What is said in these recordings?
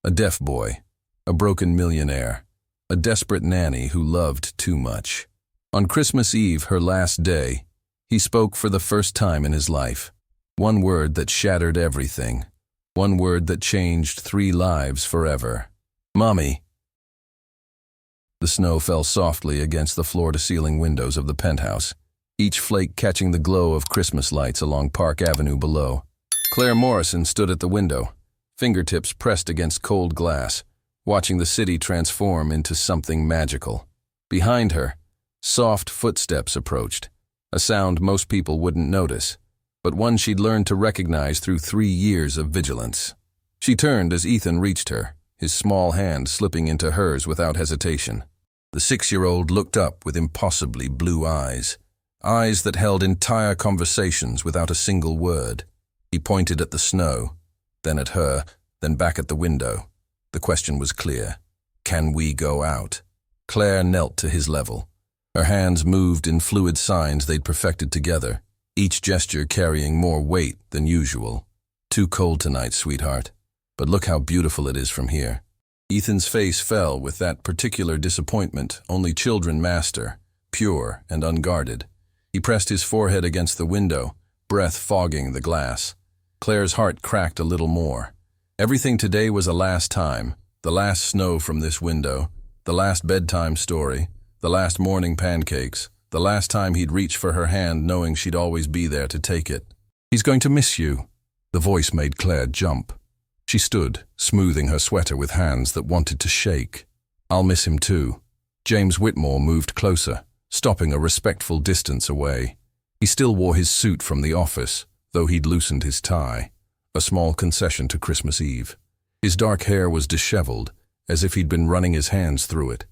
A deaf boy, a broken millionaire, a desperate nanny who loved too much. On Christmas Eve, her last day, he spoke for the first time in his life. One word that shattered everything. One word that changed 3 lives forever. Mommy. The snow fell softly against the floor-to-ceiling windows of the penthouse, each flake catching the glow of Christmas lights along Park Avenue below. Claire Morrison stood at the window, fingertips pressed against cold glass, watching the city transform into something magical. Behind her, soft footsteps approached, a sound most people wouldn't notice, but one she'd learned to recognize through 3 years of vigilance. She turned as Ethan reached her, his small hand slipping into hers without hesitation. The 6-year-old looked up with impossibly blue eyes that held entire conversations without a single word. He pointed at the snow, then at her, then back at the window. The question was clear. Can we go out? Claire knelt to his level. Her hands moved in fluid signs they'd perfected together, each gesture carrying more weight than usual. Too cold tonight, sweetheart, but look how beautiful it is from here. Ethan's face fell with that particular disappointment only children master, pure and unguarded. He pressed his forehead against the window, breath fogging the glass. Claire's heart cracked a little more. Everything today was a last time, the last snow from this window, the last bedtime story, the last morning pancakes, the last time he'd reach for her hand knowing she'd always be there to take it. He's going to miss you. The voice made Claire jump. She stood, smoothing her sweater with hands that wanted to shake. I'll miss him too. James Whitmore moved closer, stopping a respectful distance away. He still wore his suit from the office, though he'd loosened his tie, a small concession to Christmas Eve. His dark hair was disheveled, as if he'd been running his hands through it.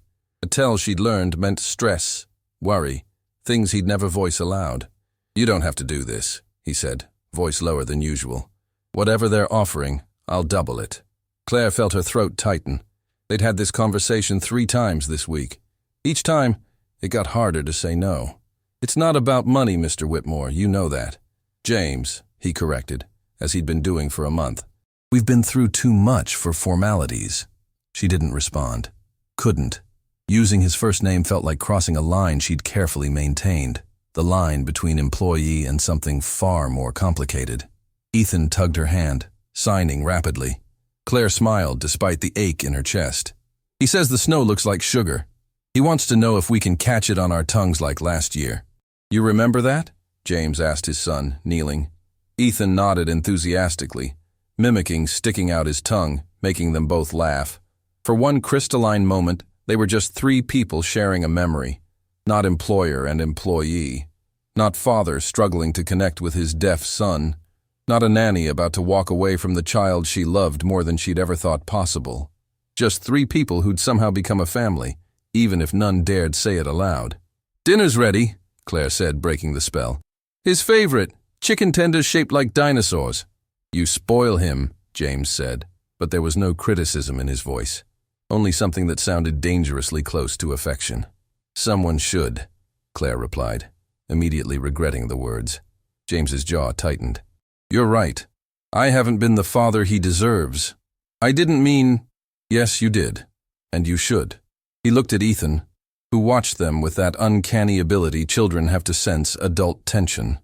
A tell she'd learned meant stress, worry, things he'd never voice aloud. You don't have to do this, he said, voice lower than usual. Whatever they're offering, I'll double it. Claire felt her throat tighten. They'd had this conversation 3 times this week. Each time, it got harder to say no. It's not about money, Mr. Whitmore, you know that. James, he corrected, as he'd been doing for a month. We've been through too much for formalities. She didn't respond. Couldn't. Using his first name felt like crossing a line she'd carefully maintained, the line between employee and something far more complicated. Ethan tugged her hand, signing rapidly. Claire smiled despite the ache in her chest. He says the snow looks like sugar. He wants to know if we can catch it on our tongues like last year. You remember that? James asked his son, kneeling. Ethan nodded enthusiastically, mimicking sticking out his tongue, making them both laugh. For one crystalline moment, they were just 3 people sharing a memory, not employer and employee, not father struggling to connect with his deaf son, not a nanny about to walk away from the child she loved more than she'd ever thought possible. Just 3 people who'd somehow become a family, even if none dared say it aloud. Dinner's ready, Claire said, breaking the spell. His favorite, chicken tenders shaped like dinosaurs. You spoil him, James said, but there was no criticism in his voice, only something that sounded dangerously close to affection. Someone should, Claire replied, immediately regretting the words. James's jaw tightened. You're right. I haven't been the father he deserves. I didn't mean... Yes, you did. And you should. He looked at Ethan, who watched them with that uncanny ability children have to sense adult tension.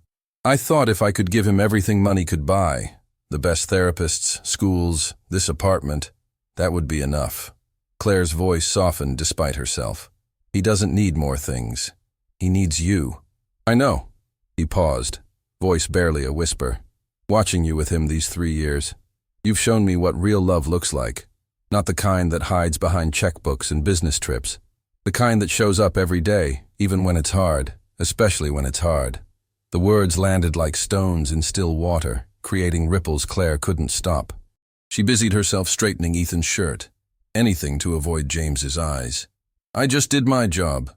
I thought if I could give him everything money could buy, the best therapists, schools, this apartment, that would be enough. Claire's voice softened despite herself. He doesn't need more things. He needs you. I know. He paused, voice barely a whisper. Watching you with him these 3 years, you've shown me what real love looks like. Not the kind that hides behind checkbooks and business trips. The kind that shows up every day, even when it's hard, especially when it's hard. The words landed like stones in still water, creating ripples Claire couldn't stop. She busied herself straightening Ethan's shirt, anything to avoid James's eyes. I just did my job.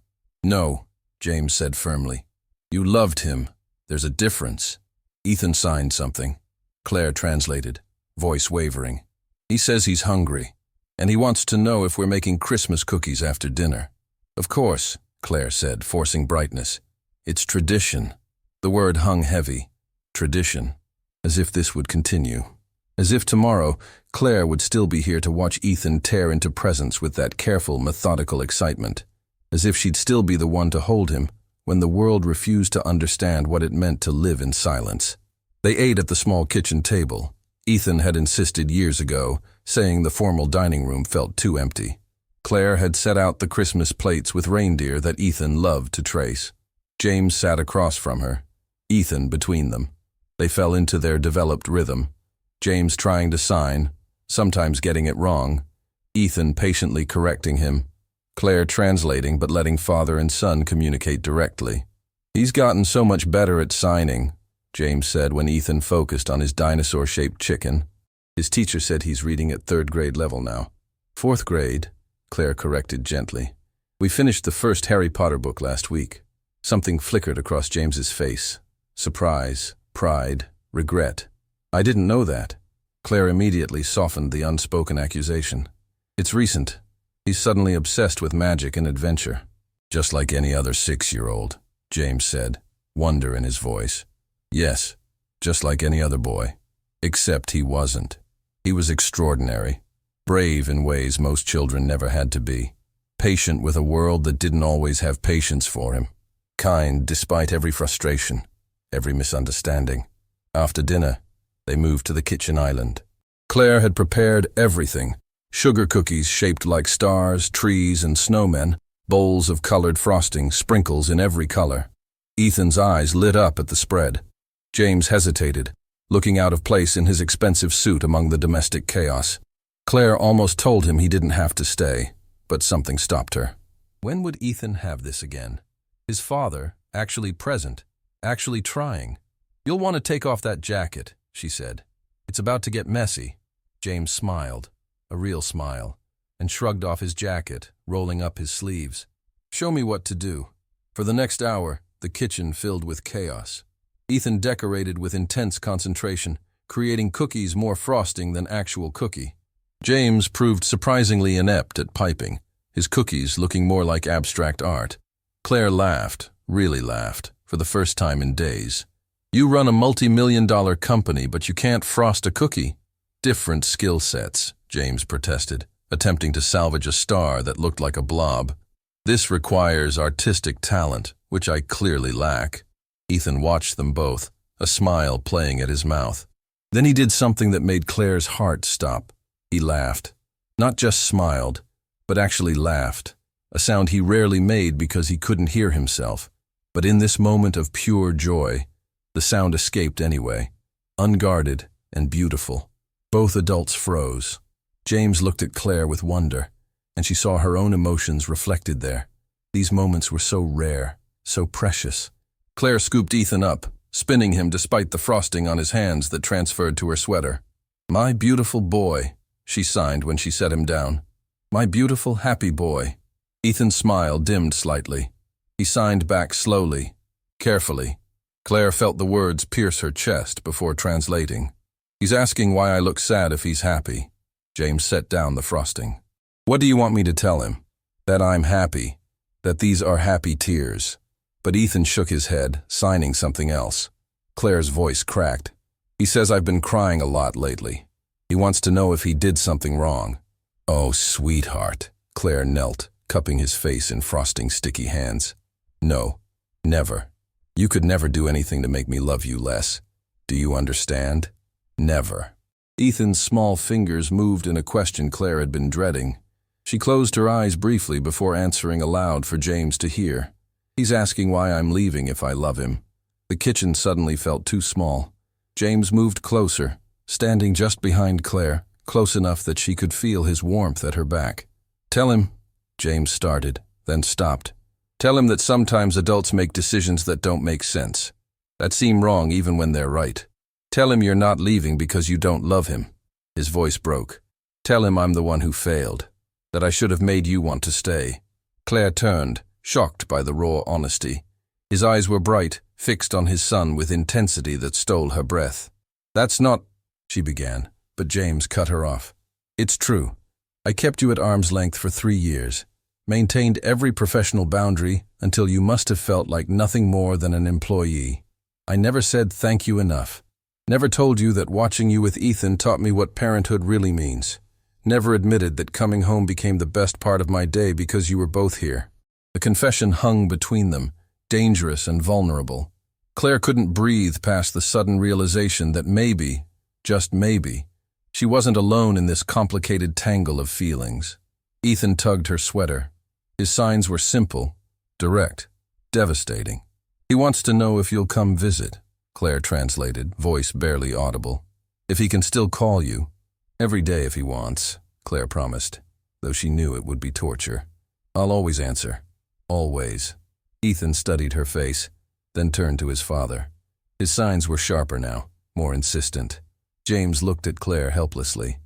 No, James said firmly. You loved him. There's a difference. Ethan signed something. Claire translated, voice wavering. He says he's hungry, and he wants to know if we're making Christmas cookies after dinner. Of course, Claire said, forcing brightness. It's tradition. The word hung heavy. Tradition. As if this would continue. As if tomorrow, Claire would still be here to watch Ethan tear into presents with that careful, methodical excitement. As if she'd still be the one to hold him when the world refused to understand what it meant to live in silence. They ate at the small kitchen table. Ethan had insisted years ago, saying the formal dining room felt too empty. Claire had set out the Christmas plates with reindeer that Ethan loved to trace. James sat across from her, Ethan between them. They fell into their developed rhythm. James trying to sign, sometimes getting it wrong. Ethan patiently correcting him. Claire translating but letting father and son communicate directly. "He's gotten so much better at signing," James said when Ethan focused on his dinosaur-shaped chicken. "His teacher said he's reading at 3rd grade level now." "4th grade," Claire corrected gently. "We finished the first Harry Potter book last week." Something flickered across James's face. Surprise, pride, regret. "I didn't know that." Claire immediately softened the unspoken accusation. "It's recent. He's suddenly obsessed with magic and adventure." "Just like any other 6-year-old, James said, wonder in his voice. "Yes, just like any other boy. Except he wasn't. He was extraordinary. Brave in ways most children never had to be. Patient with a world that didn't always have patience for him. Kind despite every frustration, every misunderstanding." After dinner, they moved to the kitchen island. Claire had prepared everything. Sugar cookies shaped like stars, trees, and snowmen, bowls of colored frosting, sprinkles in every color. Ethan's eyes lit up at the spread. James hesitated, looking out of place in his expensive suit among the domestic chaos. Claire almost told him he didn't have to stay, but something stopped her. When would Ethan have this again? His father, actually present, actually trying. "You'll want to take off that jacket," she said. "It's about to get messy." James smiled, a real smile, and shrugged off his jacket, rolling up his sleeves. "Show me what to do." For the next hour, the kitchen filled with chaos. Ethan decorated with intense concentration, creating cookies more frosting than actual cookie. James proved surprisingly inept at piping, his cookies looking more like abstract art. Claire laughed, really laughed, for the first time in days. "You run a multi-million-dollar company, but you can't frost a cookie." "Different skill sets," James protested, attempting to salvage a star that looked like a blob. "This requires artistic talent, which I clearly lack." Ethan watched them both, a smile playing at his mouth. Then he did something that made Claire's heart stop. He laughed. Not just smiled, but actually laughed, a sound he rarely made because he couldn't hear himself. But in this moment of pure joy, the sound escaped anyway, unguarded and beautiful. Both adults froze. James looked at Claire with wonder, and she saw her own emotions reflected there. These moments were so rare, so precious. Claire scooped Ethan up, spinning him despite the frosting on his hands that transferred to her sweater. "My beautiful boy," she signed when she set him down. "My beautiful, happy boy." Ethan's smile dimmed slightly. He signed back slowly, carefully. Claire felt the words pierce her chest before translating. "He's asking why I look sad if he's happy." James set down the frosting. "What do you want me to tell him?" "That I'm happy. That these are happy tears." But Ethan shook his head, signing something else. Claire's voice cracked. "He says I've been crying a lot lately. He wants to know if he did something wrong." "Oh, sweetheart." Claire knelt, cupping his face in frosting sticky hands. "No, never. You could never do anything to make me love you less. Do you understand? Never." Ethan's small fingers moved in a question Claire had been dreading. She closed her eyes briefly before answering aloud for James to hear. "He's asking why I'm leaving if I love him." The kitchen suddenly felt too small. James moved closer, standing just behind Claire, close enough that she could feel his warmth at her back. "Tell him," James started, then stopped. "Tell him that sometimes adults make decisions that don't make sense, that seem wrong even when they're right. Tell him you're not leaving because you don't love him." His voice broke. "Tell him I'm the one who failed, that I should have made you want to stay." Claire turned, shocked by the raw honesty. His eyes were bright, fixed on his son with intensity that stole her breath. "That's not," she began, but James cut her off. "It's true. I kept you at arm's length for 3 years, maintained every professional boundary until you must have felt like nothing more than an employee. I never said thank you enough. Never told you that watching you with Ethan taught me what parenthood really means. Never admitted that coming home became the best part of my day because you were both here. The confession hung between them, dangerous and vulnerable. Claire couldn't breathe past the sudden realization that maybe, just maybe, she wasn't alone in this complicated tangle of feelings. Ethan tugged her sweater. His signs were simple, direct, devastating. "He wants to know if you'll come visit," Claire translated, voice barely audible. "If he can still call you." "Every day if he wants," Claire promised, though she knew it would be torture. "I'll always answer. Always." Ethan studied her face, then turned to his father. His signs were sharper now, more insistent. James looked at Claire helplessly.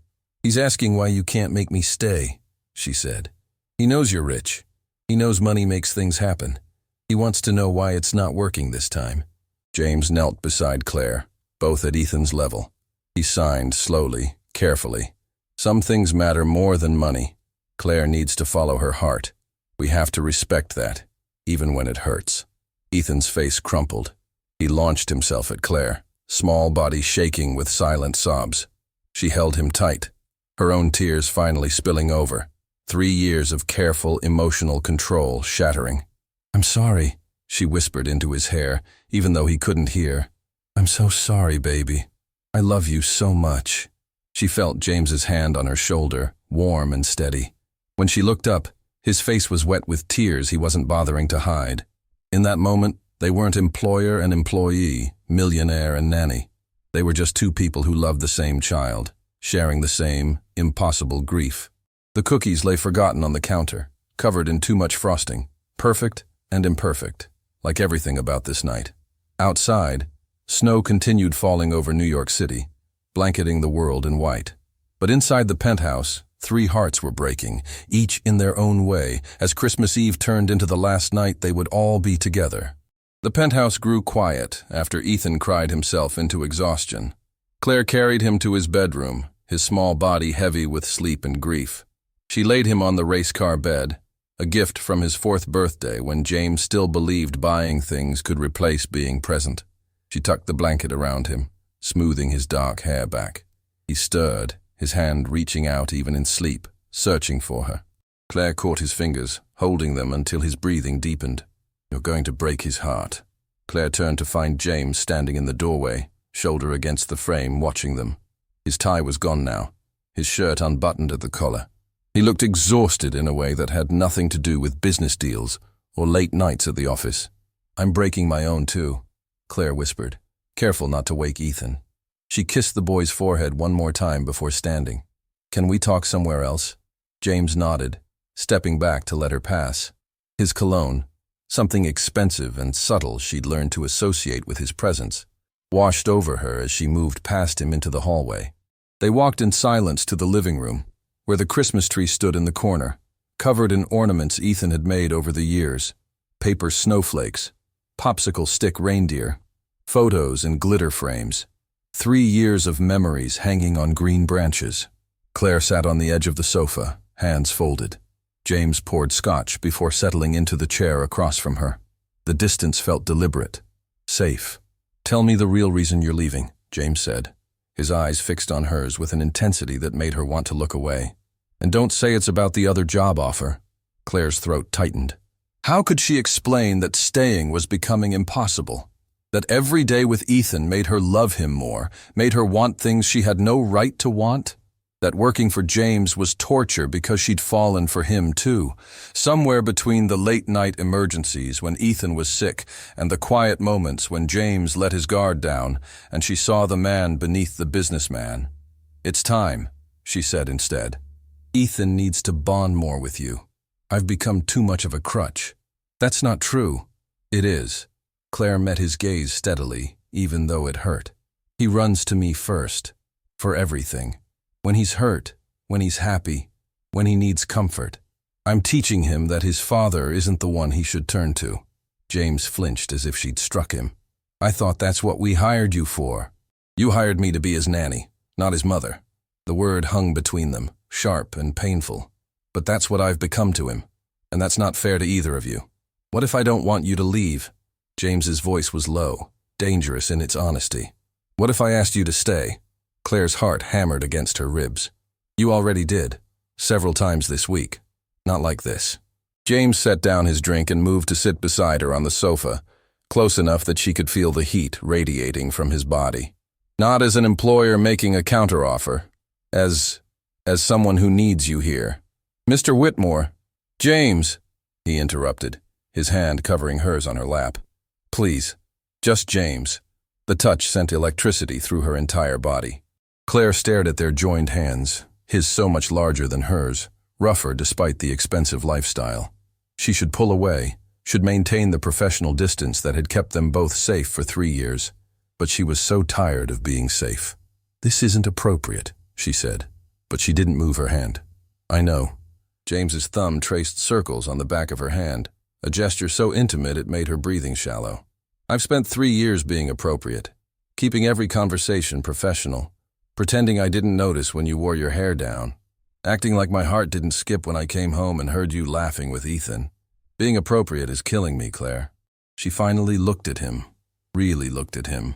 "He's asking why you can't make me stay," she said. "He knows you're rich. He knows money makes things happen. He wants to know why it's not working this time." James knelt beside Claire, both at Ethan's level. He signed slowly, carefully. "Some things matter more than money. Claire needs to follow her heart. We have to respect that, even when it hurts." Ethan's face crumpled. He launched himself at Claire, small body shaking with silent sobs. She held him tight, her own tears finally spilling over. 3 years of careful, emotional control shattering. "I'm sorry," she whispered into his hair, even though he couldn't hear. "I'm so sorry, baby. I love you so much." She felt James's hand on her shoulder, warm and steady. When she looked up, his face was wet with tears he wasn't bothering to hide. In that moment, they weren't employer and employee, millionaire and nanny. They were just two people who loved the same child, sharing the same, impossible grief. The cookies lay forgotten on the counter, covered in too much frosting, perfect and imperfect, like everything about this night. Outside, snow continued falling over New York City, blanketing the world in white. But inside the penthouse, 3 hearts were breaking, each in their own way, as Christmas Eve turned into the last night they would all be together. The penthouse grew quiet after Ethan cried himself into exhaustion. Claire carried him to his bedroom, his small body heavy with sleep and grief. She laid him on the race car bed, a gift from his 4th birthday when James still believed buying things could replace being present. She tucked the blanket around him, smoothing his dark hair back. He stirred, his hand reaching out even in sleep, searching for her. Claire caught his fingers, holding them until his breathing deepened. "You're going to break his heart." Claire turned to find James standing in the doorway, shoulder against the frame, watching them. His tie was gone now, his shirt unbuttoned at the collar. He looked exhausted in a way that had nothing to do with business deals or late nights at the office. "I'm breaking my own too," Claire whispered, careful not to wake Ethan. She kissed the boy's forehead one more time before standing. "Can we talk somewhere else?" James nodded, stepping back to let her pass. His cologne, something expensive and subtle she'd learned to associate with his presence, washed over her as she moved past him into the hallway. They walked in silence to the living room, where the Christmas tree stood in the corner, covered in ornaments Ethan had made over the years, paper snowflakes, popsicle stick reindeer, photos in glitter frames, 3 years of memories hanging on green branches. Claire sat on the edge of the sofa, hands folded. James poured scotch before settling into the chair across from her. The distance felt deliberate, safe. "Tell me the real reason you're leaving," James said, his eyes fixed on hers with an intensity that made her want to look away. "And don't say it's about the other job offer." Claire's throat tightened. How could she explain that staying was becoming impossible? That every day with Ethan made her love him more, made her want things she had no right to want? That working for James was torture because she'd fallen for him too, somewhere between the late-night emergencies when Ethan was sick and the quiet moments when James let his guard down and she saw the man beneath the businessman. "It's time," she said instead. "Ethan needs to bond more with you. I've become too much of a crutch." "That's not true." "It is." Claire met his gaze steadily, even though it hurt. "He runs to me first, for everything. When he's hurt, when he's happy, when he needs comfort. I'm teaching him that his father isn't the one he should turn to." James flinched as if she'd struck him. "I thought that's what we hired you for." "You hired me to be his nanny, not his mother." The word hung between them, sharp and painful. "But that's what I've become to him, and that's not fair to either of you. What if I don't want you to leave?" James's voice was low, dangerous in its honesty. What if I asked you to stay? Claire's heart hammered against her ribs. You already did. Several times this week. Not like this. James set down his drink and moved to sit beside her on the sofa, close enough that she could feel the heat radiating from his body. Not as an employer making a counteroffer, as someone who needs you here. Mr. Whitmore. James, he interrupted, his hand covering hers on her lap. Please, just James. The touch sent electricity through her entire body. Claire stared at their joined hands, his so much larger than hers, rougher despite the expensive lifestyle. She should pull away, should maintain the professional distance that had kept them both safe for 3 years. But she was so tired of being safe. This isn't appropriate, she said, but she didn't move her hand. I know. James's thumb traced circles on the back of her hand, a gesture so intimate it made her breathing shallow. I've spent 3 years being appropriate, keeping every conversation professional, pretending I didn't notice when you wore your hair down, acting like my heart didn't skip when I came home and heard you laughing with Ethan. Being appropriate is killing me, Claire. She finally looked at him, really looked at him.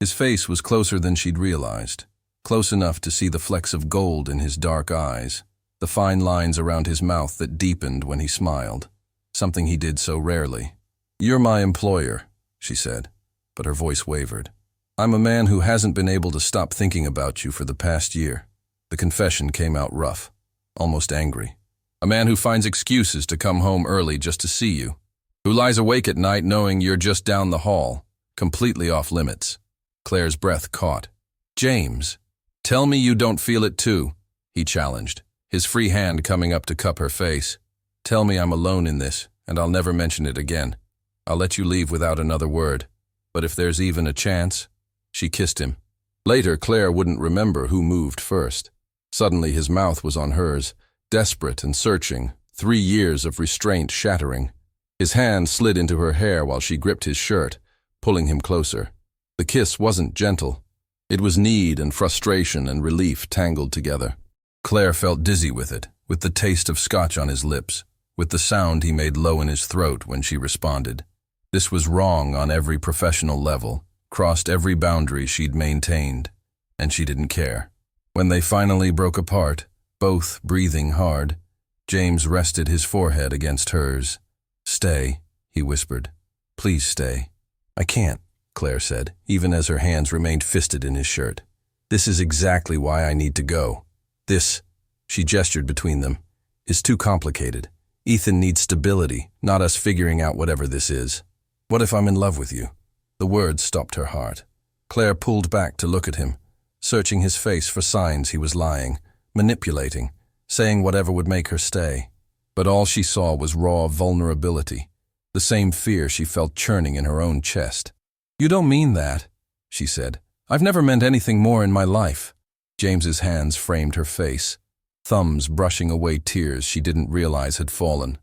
His face was closer than she'd realized, close enough to see the flecks of gold in his dark eyes, the fine lines around his mouth that deepened when he smiled, something he did so rarely. You're my employer, she said, but her voice wavered. I'm a man who hasn't been able to stop thinking about you for the past year. The confession came out rough, almost angry. A man who finds excuses to come home early just to see you, who lies awake at night knowing you're just down the hall, completely off limits. Claire's breath caught. James, tell me you don't feel it too, he challenged, his free hand coming up to cup her face. Tell me I'm alone in this, and I'll never mention it again. I'll let you leave without another word. But if there's even a chance... She kissed him. Later, Claire wouldn't remember who moved first. Suddenly his mouth was on hers, desperate and searching, 3 years of restraint shattering. His hand slid into her hair while she gripped his shirt, pulling him closer. The kiss wasn't gentle. It was need and frustration and relief tangled together. Claire felt dizzy with it, with the taste of scotch on his lips, with the sound he made low in his throat when she responded. This was wrong on every professional level, crossed every boundary she'd maintained, and she didn't care. When they finally broke apart, both breathing hard, James rested his forehead against hers. Stay, he whispered. Please stay. I can't, Claire said, even as her hands remained fisted in his shirt. This is exactly why I need to go. This, she gestured between them, is too complicated. Ethan needs stability, not us figuring out whatever this is. What if I'm in love with you? The words stopped her heart. Claire pulled back to look at him, searching his face for signs he was lying, manipulating, saying whatever would make her stay. But all she saw was raw vulnerability, the same fear she felt churning in her own chest. You don't mean that, she said. I've never meant anything more in my life. James's hands framed her face, thumbs brushing away tears she didn't realize had fallen.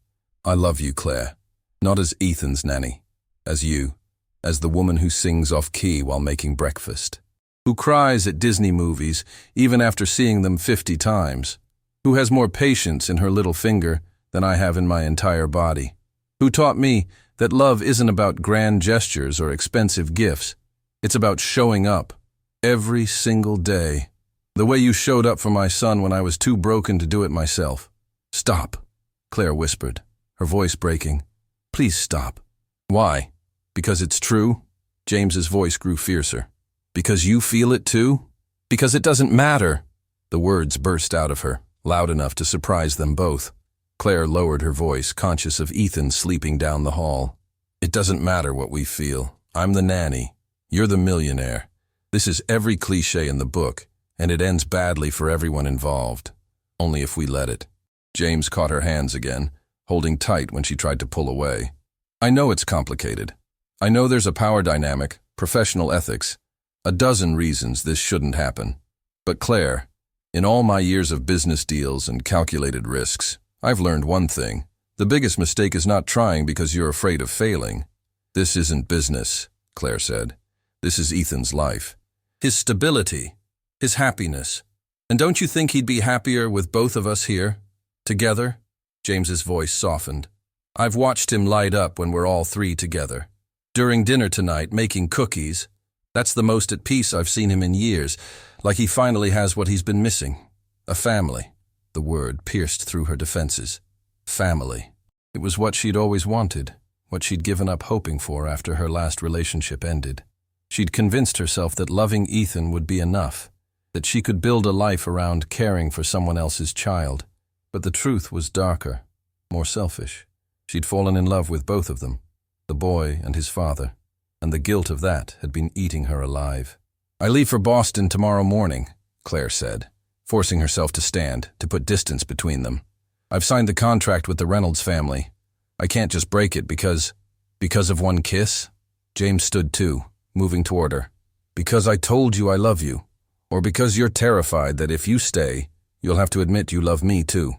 I love you, Claire. Not as Ethan's nanny, as you. As the woman who sings off-key while making breakfast, who cries at Disney movies even after seeing them 50 times, who has more patience in her little finger than I have in my entire body, who taught me that love isn't about grand gestures or expensive gifts. It's about showing up every single day, the way you showed up for my son when I was too broken to do it myself. Stop, Claire whispered, her voice breaking. Please stop. Why? Because it's true? James's voice grew fiercer. Because you feel it too? Because it doesn't matter. The words burst out of her, loud enough to surprise them both. Claire lowered her voice, conscious of Ethan sleeping down the hall. It doesn't matter what we feel. I'm the nanny. You're the millionaire. This is every cliché in the book, and it ends badly for everyone involved. Only if we let it. James caught her hands again, holding tight when she tried to pull away. I know it's complicated. I know there's a power dynamic, professional ethics, a dozen reasons this shouldn't happen. But Claire, in all my years of business deals and calculated risks, I've learned one thing. The biggest mistake is not trying because you're afraid of failing. This isn't business, Claire said. This is Ethan's life. His stability, his happiness. And don't you think he'd be happier with both of us here? Together? James's voice softened. I've watched him light up when we're all three together. During dinner tonight, making cookies, That's the most at peace I've seen him in years, like he finally has what he's been missing. A family. The word pierced through her defenses. Family. It was what she'd always wanted, what she'd given up hoping for after her last relationship ended. She'd convinced herself that loving Ethan would be enough, that she could build a life around caring for someone else's child. But the truth was darker, more selfish. She'd fallen in love with both of them, the boy and his father, and the guilt of that had been eating her alive. "I leave for Boston tomorrow morning," Claire said, forcing herself to stand, to put distance between them. "I've signed the contract with the Reynolds family. I can't just break it because of one kiss?" James stood too, moving toward her. "Because I told you I love you, or because you're terrified that if you stay, you'll have to admit you love me too.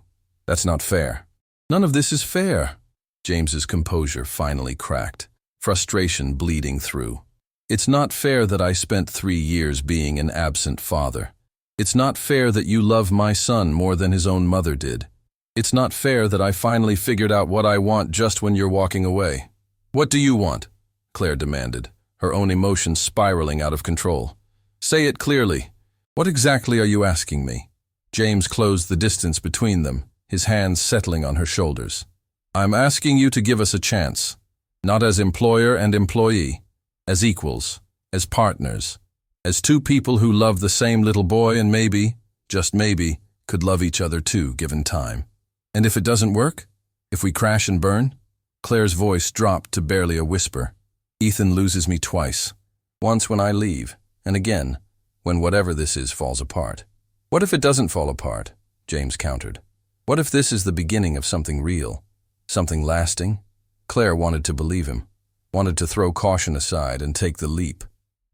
That's not fair." "None of this is fair." James's composure finally cracked, frustration bleeding through. "It's not fair that I spent 3 years being an absent father. It's not fair that you love my son more than his own mother did. It's not fair that I finally figured out what I want just when you're walking away." "What do you want?" Claire demanded, her own emotions spiraling out of control. "Say it clearly. What exactly are you asking me?" James closed the distance between them, his hands settling on her shoulders. "I'm asking you to give us a chance, not as employer and employee, as equals, as partners, as two people who love the same little boy and maybe, just maybe, could love each other too, given time. And if it doesn't work? If we crash and burn?" Claire's voice dropped to barely a whisper. "Ethan loses me twice. Once when I leave, and again, when whatever this is falls apart." "What if it doesn't fall apart?" James countered. "What if this is the beginning of something real, something lasting?" Claire wanted to believe him, wanted to throw caution aside and take the leap.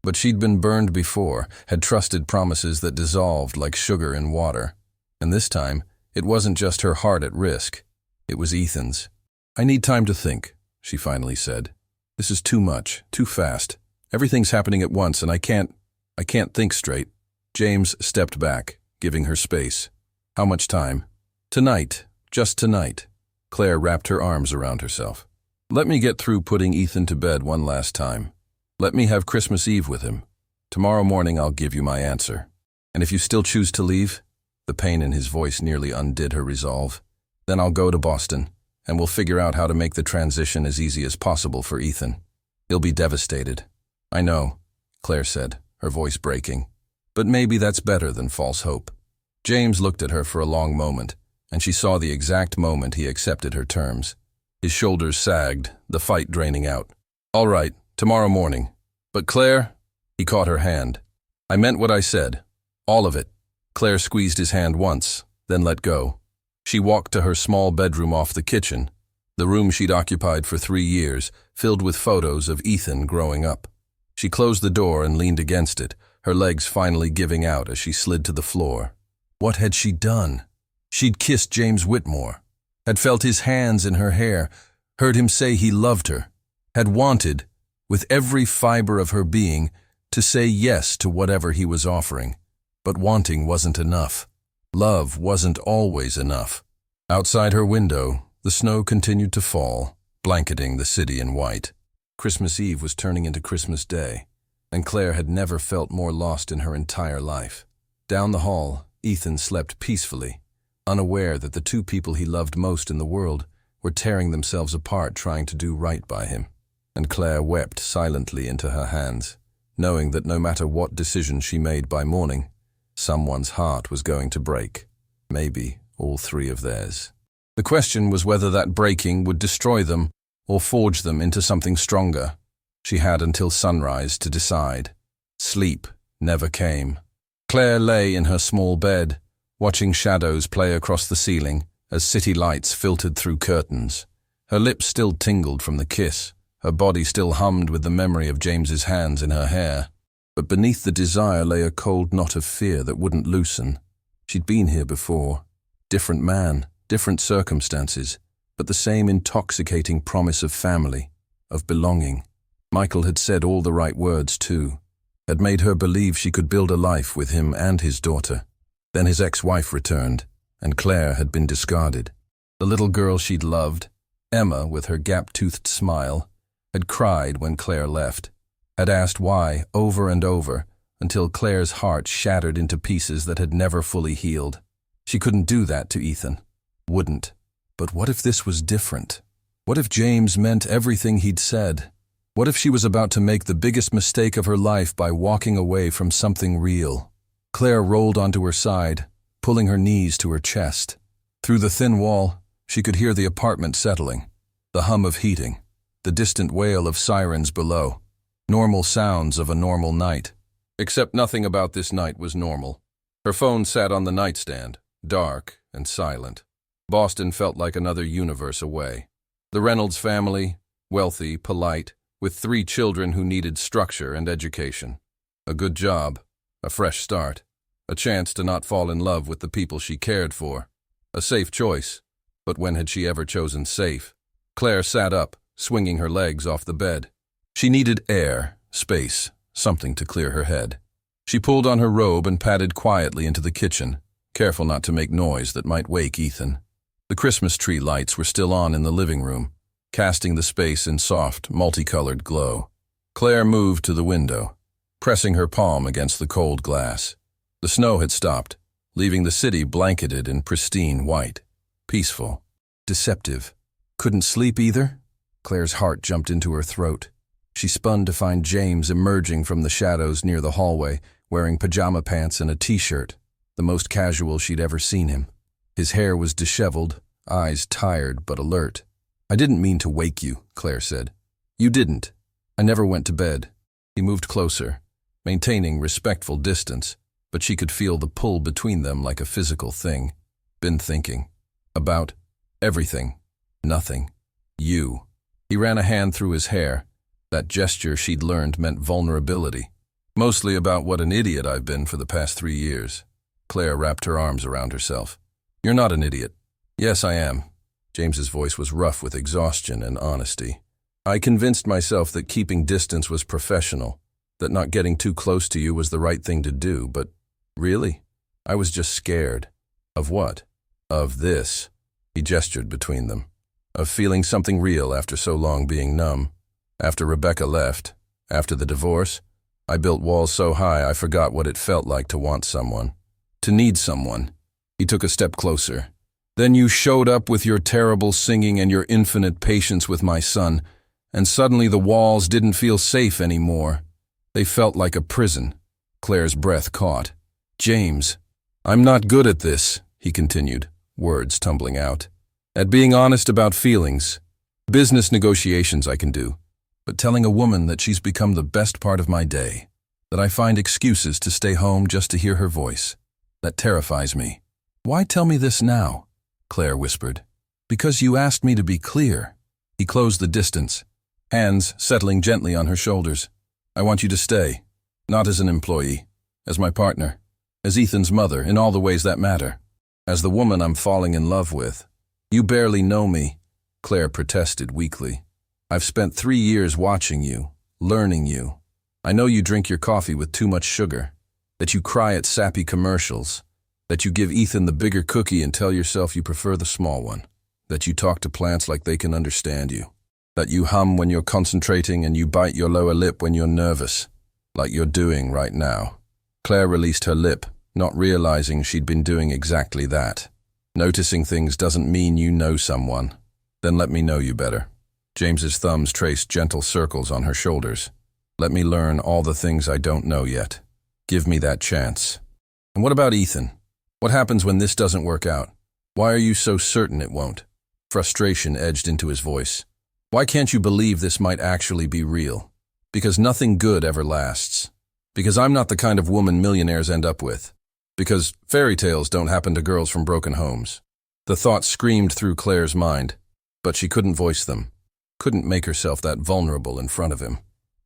But she'd been burned before, had trusted promises that dissolved like sugar in water. And this time, it wasn't just her heart at risk. It was Ethan's. "I need time to think," she finally said. "This is too much, too fast. Everything's happening at once and I can't think straight." James stepped back, giving her space. "How much time?" "Tonight, just tonight." Claire wrapped her arms around herself. "Let me get through putting Ethan to bed one last time. Let me have Christmas Eve with him. Tomorrow morning I'll give you my answer. And if you still choose to leave," the pain in his voice nearly undid her resolve, "then I'll go to Boston, and we'll figure out how to make the transition as easy as possible for Ethan. He'll be devastated." "I know," Claire said, her voice breaking. "But maybe that's better than false hope." James looked at her for a long moment, and she saw the exact moment he accepted her terms. His shoulders sagged, the fight draining out. "All right, tomorrow morning. But Claire," he caught her hand. "I meant what I said. All of it." Claire squeezed his hand once, then let go. She walked to her small bedroom off the kitchen, the room she'd occupied for 3 years, filled with photos of Ethan growing up. She closed the door and leaned against it, her legs finally giving out as she slid to the floor. What had she done? She'd kissed James Whitmore, had felt his hands in her hair, heard him say he loved her, had wanted, with every fiber of her being, to say yes to whatever he was offering. But wanting wasn't enough. Love wasn't always enough. Outside her window, the snow continued to fall, blanketing the city in white. Christmas Eve was turning into Christmas Day, and Claire had never felt more lost in her entire life. Down the hall, Ethan slept peacefully, unaware that the two people he loved most in the world were tearing themselves apart trying to do right by him. And Claire wept silently into her hands, knowing that no matter what decision she made by morning, someone's heart was going to break, maybe all 3 of theirs. The question was whether that breaking would destroy them or forge them into something stronger. She had until sunrise to decide. Sleep never came. Claire lay in her small bed, watching shadows play across the ceiling as city lights filtered through curtains. Her lips still tingled from the kiss, her body still hummed with the memory of James's hands in her hair. But beneath the desire lay a cold knot of fear that wouldn't loosen. She'd been here before. Different man, different circumstances, but the same intoxicating promise of family, of belonging. Michael had said all the right words too, had made her believe she could build a life with him and his daughter. Then his ex-wife returned, and Claire had been discarded. The little girl she'd loved, Emma with her gap-toothed smile, had cried when Claire left. had asked why over and over, until Claire's heart shattered into pieces that had never fully healed. She couldn't do that to Ethan. Wouldn't. But what if this was different? What if James meant everything he'd said? What if she was about to make the biggest mistake of her life by walking away from something real? Claire rolled onto her side, pulling her knees to her chest. Through the thin wall, she could hear the apartment settling, the hum of heating, the distant wail of sirens below. Normal sounds of a normal night. Except nothing about this night was normal. Her phone sat on the nightstand, dark and silent. Boston felt like another universe away. The Reynolds family, wealthy, polite, with 3 children who needed structure and education. A good job, a fresh start, a chance to not fall in love with the people she cared for. A safe choice, but when had she ever chosen safe? Claire sat up, swinging her legs off the bed. She needed air, space, something to clear her head. She pulled on her robe and padded quietly into the kitchen, careful not to make noise that might wake Ethan. The Christmas tree lights were still on in the living room, casting the space in soft, multicolored glow. Claire moved to the window, pressing her palm against the cold glass. The snow had stopped, leaving the city blanketed in pristine white. Peaceful. Deceptive. Couldn't sleep either? Claire's heart jumped into her throat. She spun to find James emerging from the shadows near the hallway, wearing pajama pants and a t-shirt, the most casual she'd ever seen him. His hair was disheveled, eyes tired but alert. "I didn't mean to wake you," Claire said. "You didn't. I never went to bed." He moved closer, maintaining respectful distance, but she could feel the pull between them like a physical thing. "Been thinking. About everything. Nothing. You." He ran a hand through his hair. That gesture she'd learned meant vulnerability. "Mostly about what an idiot I've been for the past 3 years." Claire wrapped her arms around herself. "You're not an idiot." "Yes, I am." James's voice was rough with exhaustion and honesty. "I convinced myself that keeping distance was professional, that not getting too close to you was the right thing to do, but really, I was just scared." "Of what?" "Of this." He gestured between them. "Of feeling something real after so long being numb. After Rebecca left, after the divorce, I built walls so high I forgot what it felt like to want someone. To need someone." He took a step closer. "Then you showed up with your terrible singing and your infinite patience with my son, and suddenly the walls didn't feel safe anymore. They felt like a prison." Claire's breath caught. "James, I'm not good at this," he continued, words tumbling out. "At being honest about feelings. Business negotiations I can do. But telling a woman that she's become the best part of my day, that I find excuses to stay home just to hear her voice, that terrifies me." "Why tell me this now?" Claire whispered. "Because you asked me to be clear." He closed the distance, hands settling gently on her shoulders. "I want you to stay, not as an employee, as my partner, as Ethan's mother in all the ways that matter, as the woman I'm falling in love with." "You barely know me," Claire protested weakly. "I've spent 3 years watching you, learning you. I know you drink your coffee with too much sugar, that you cry at sappy commercials, that you give Ethan the bigger cookie and tell yourself you prefer the small one, that you talk to plants like they can understand you, that you hum when you're concentrating and you bite your lower lip when you're nervous, like you're doing right now." Claire released her lip, not realizing she'd been doing exactly that. "Noticing things doesn't mean you know someone. Then let me know you better." James's thumbs traced gentle circles on her shoulders. "Let me learn all the things I don't know yet. Give me that chance." "And what about Ethan? What happens when this doesn't work out? Why are you so certain it won't?" Frustration edged into his voice. "Why can't you believe this might actually be real? Because nothing good ever lasts. Because I'm not the kind of woman millionaires end up with. Because fairy tales don't happen to girls from broken homes." The thoughts screamed through Claire's mind, but she couldn't voice them. Couldn't make herself that vulnerable in front of him.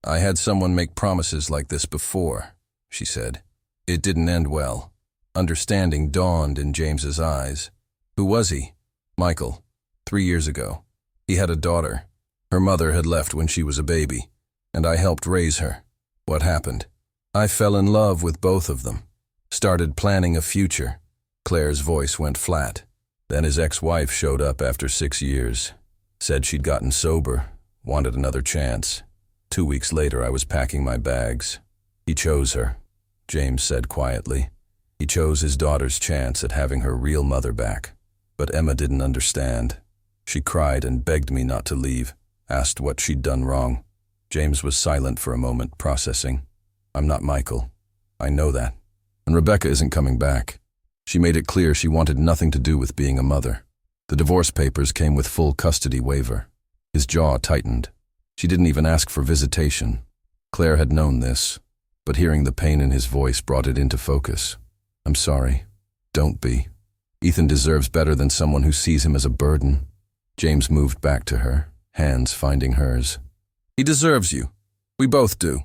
"I had someone make promises like this before," she said. "It didn't end well." Understanding dawned in James's eyes. "Who was he?" "Michael. 3 years ago. He had a daughter. Her mother had left when she was a baby, and I helped raise her. What happened? I fell in love with both of them. Started planning a future." Claire's voice went flat. "Then his ex-wife showed up after 6 years. Said she'd gotten sober, wanted another chance. 2 weeks later, I was packing my bags. He chose her, James said quietly. He chose his daughter's chance at having her real mother back. But Emma didn't understand. She cried and begged me not to leave, asked what she'd done wrong. James was silent for a moment, processing. I'm not Michael. I know that. And Rebecca isn't coming back. She made it clear she wanted nothing to do with being a mother. The divorce papers came with full custody waiver. His jaw tightened. She didn't even ask for visitation. Claire had known this, but hearing the pain in his voice brought it into focus. I'm sorry. Don't be. Ethan deserves better than someone who sees him as a burden. James moved back to her, hands finding hers. He deserves you. We both do.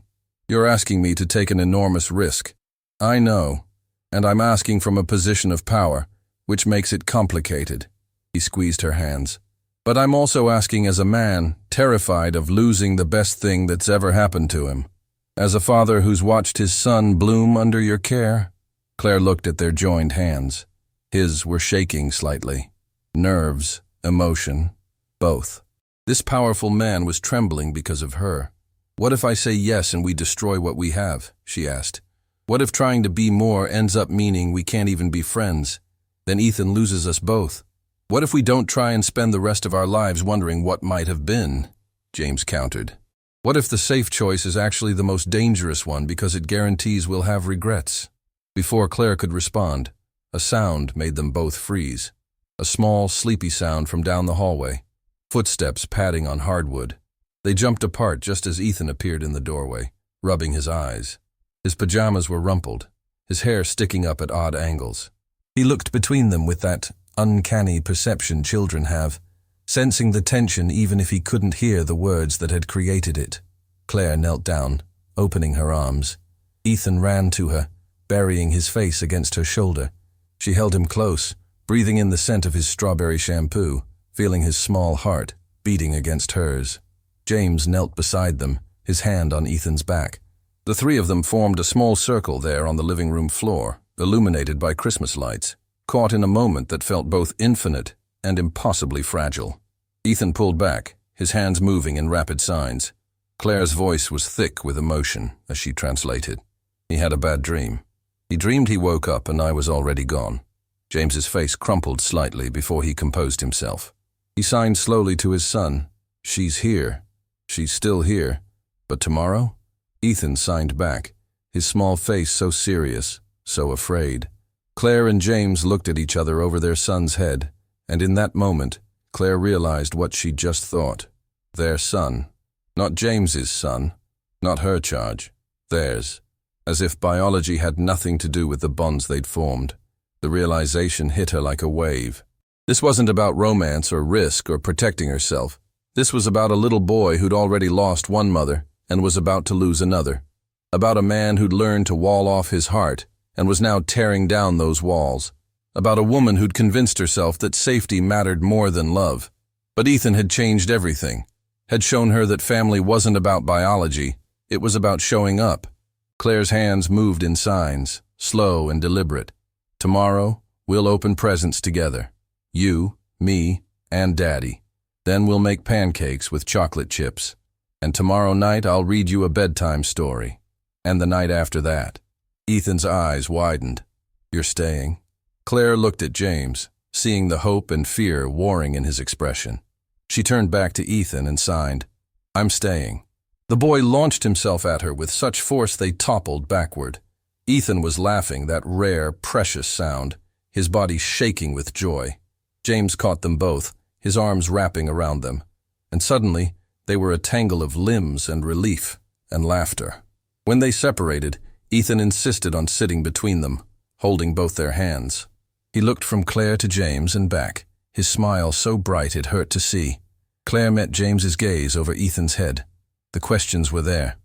You're asking me to take an enormous risk. I know, and I'm asking from a position of power, which makes it complicated. He squeezed her hands. But I'm also asking as a man, terrified of losing the best thing that's ever happened to him. As a father who's watched his son bloom under your care. Claire looked at their joined hands. His were shaking slightly. Nerves, emotion, both. This powerful man was trembling because of her. What if I say yes and we destroy what we have? She asked. What if trying to be more ends up meaning we can't even be friends? Then Ethan loses us both. What if we don't try and spend the rest of our lives wondering what might have been? James countered. What if the safe choice is actually the most dangerous one because it guarantees we'll have regrets? Before Claire could respond, a sound made them both freeze. A small, sleepy sound from down the hallway. Footsteps padding on hardwood. They jumped apart just as Ethan appeared in the doorway, rubbing his eyes. His pajamas were rumpled, his hair sticking up at odd angles. He looked between them with that uncanny perception children have, sensing the tension even if he couldn't hear the words that had created it. Claire knelt down, opening her arms. Ethan ran to her, burying his face against her shoulder. She held him close, breathing in the scent of his strawberry shampoo, feeling his small heart beating against hers. James knelt beside them, his hand on Ethan's back. The three of them formed a small circle there on the living room floor, illuminated by Christmas lights, caught in a moment that felt both infinite and impossibly fragile. Ethan pulled back, his hands moving in rapid signs. Claire's voice was thick with emotion as she translated. He had a bad dream. He dreamed he woke up and I was already gone. James's face crumpled slightly before he composed himself. He signed slowly to his son. She's here. She's still here. But tomorrow? Ethan signed back, his small face so serious, so afraid. Claire and James looked at each other over their son's head, and in that moment, Claire realized what she'd just thought. Their son. Not James's son. Not her charge. Theirs. As if biology had nothing to do with the bonds they'd formed. The realization hit her like a wave. This wasn't about romance or risk or protecting herself. This was about a little boy who'd already lost one mother and was about to lose another. About a man who'd learned to wall off his heart and was now tearing down those walls. About a woman who'd convinced herself that safety mattered more than love. But Ethan had changed everything, had shown her that family wasn't about biology, it was about showing up. Claire's hands moved in signs, slow and deliberate. Tomorrow, we'll open presents together. You, me, and Daddy. Then we'll make pancakes with chocolate chips. And tomorrow night I'll read you a bedtime story. And the night after that. Ethan's eyes widened. You're staying? Claire looked at James, seeing the hope and fear warring in his expression. She turned back to Ethan and signed, I'm staying. The boy launched himself at her with such force they toppled backward. Ethan was laughing, that rare, precious sound, his body shaking with joy. James caught them both, his arms wrapping around them. And suddenly, they were a tangle of limbs and relief and laughter. When they separated, Ethan insisted on sitting between them, holding both their hands. He looked from Claire to James and back, his smile so bright it hurt to see. Claire met James's gaze over Ethan's head. The questions were there.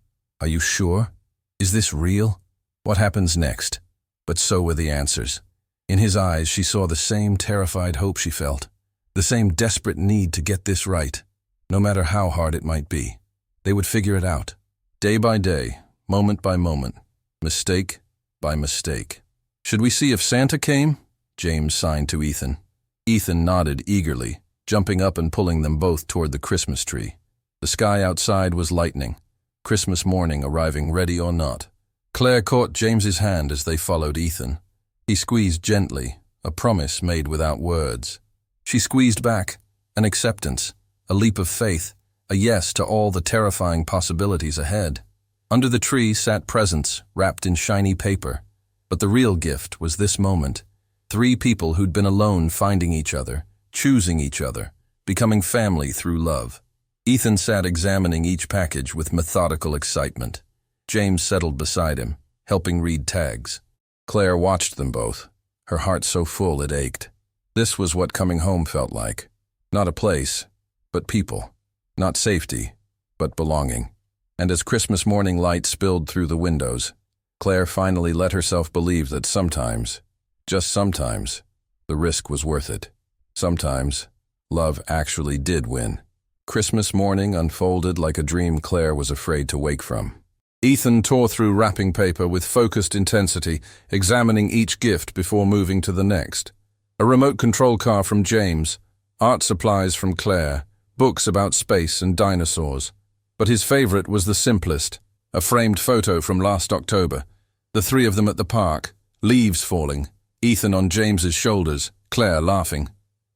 Are you sure? Is this real? What happens next? But so were the answers. In his eyes she saw the same terrified hope she felt, the same desperate need to get this right, no matter how hard it might be. They would figure it out, day by day, moment by moment, mistake by mistake. Should we see if Santa came? James signed to Ethan. Ethan nodded eagerly, jumping up and pulling them both toward the Christmas tree. The sky outside was lightening. Christmas morning arriving ready or not. Claire caught James's hand as they followed Ethan. He squeezed gently, a promise made without words. She squeezed back, an acceptance, a leap of faith, a yes to all the terrifying possibilities ahead. Under the tree sat presents wrapped in shiny paper. But the real gift was this moment. 3 people who'd been alone finding each other, choosing each other, becoming family through love. Ethan sat examining each package with methodical excitement. James settled beside him, helping read tags. Claire watched them both, her heart so full it ached. This was what coming home felt like. Not a place, but people. Not safety, but belonging. And as Christmas morning light spilled through the windows, Claire finally let herself believe that sometimes, just sometimes, the risk was worth it. Sometimes, love actually did win. Christmas morning unfolded like a dream Claire was afraid to wake from. Ethan tore through wrapping paper with focused intensity, examining each gift before moving to the next. A remote control car from James, art supplies from Claire, books about space and dinosaurs. But his favorite was the simplest, a framed photo from last October. The 3 of them at the park, leaves falling, Ethan on James's shoulders, Claire laughing.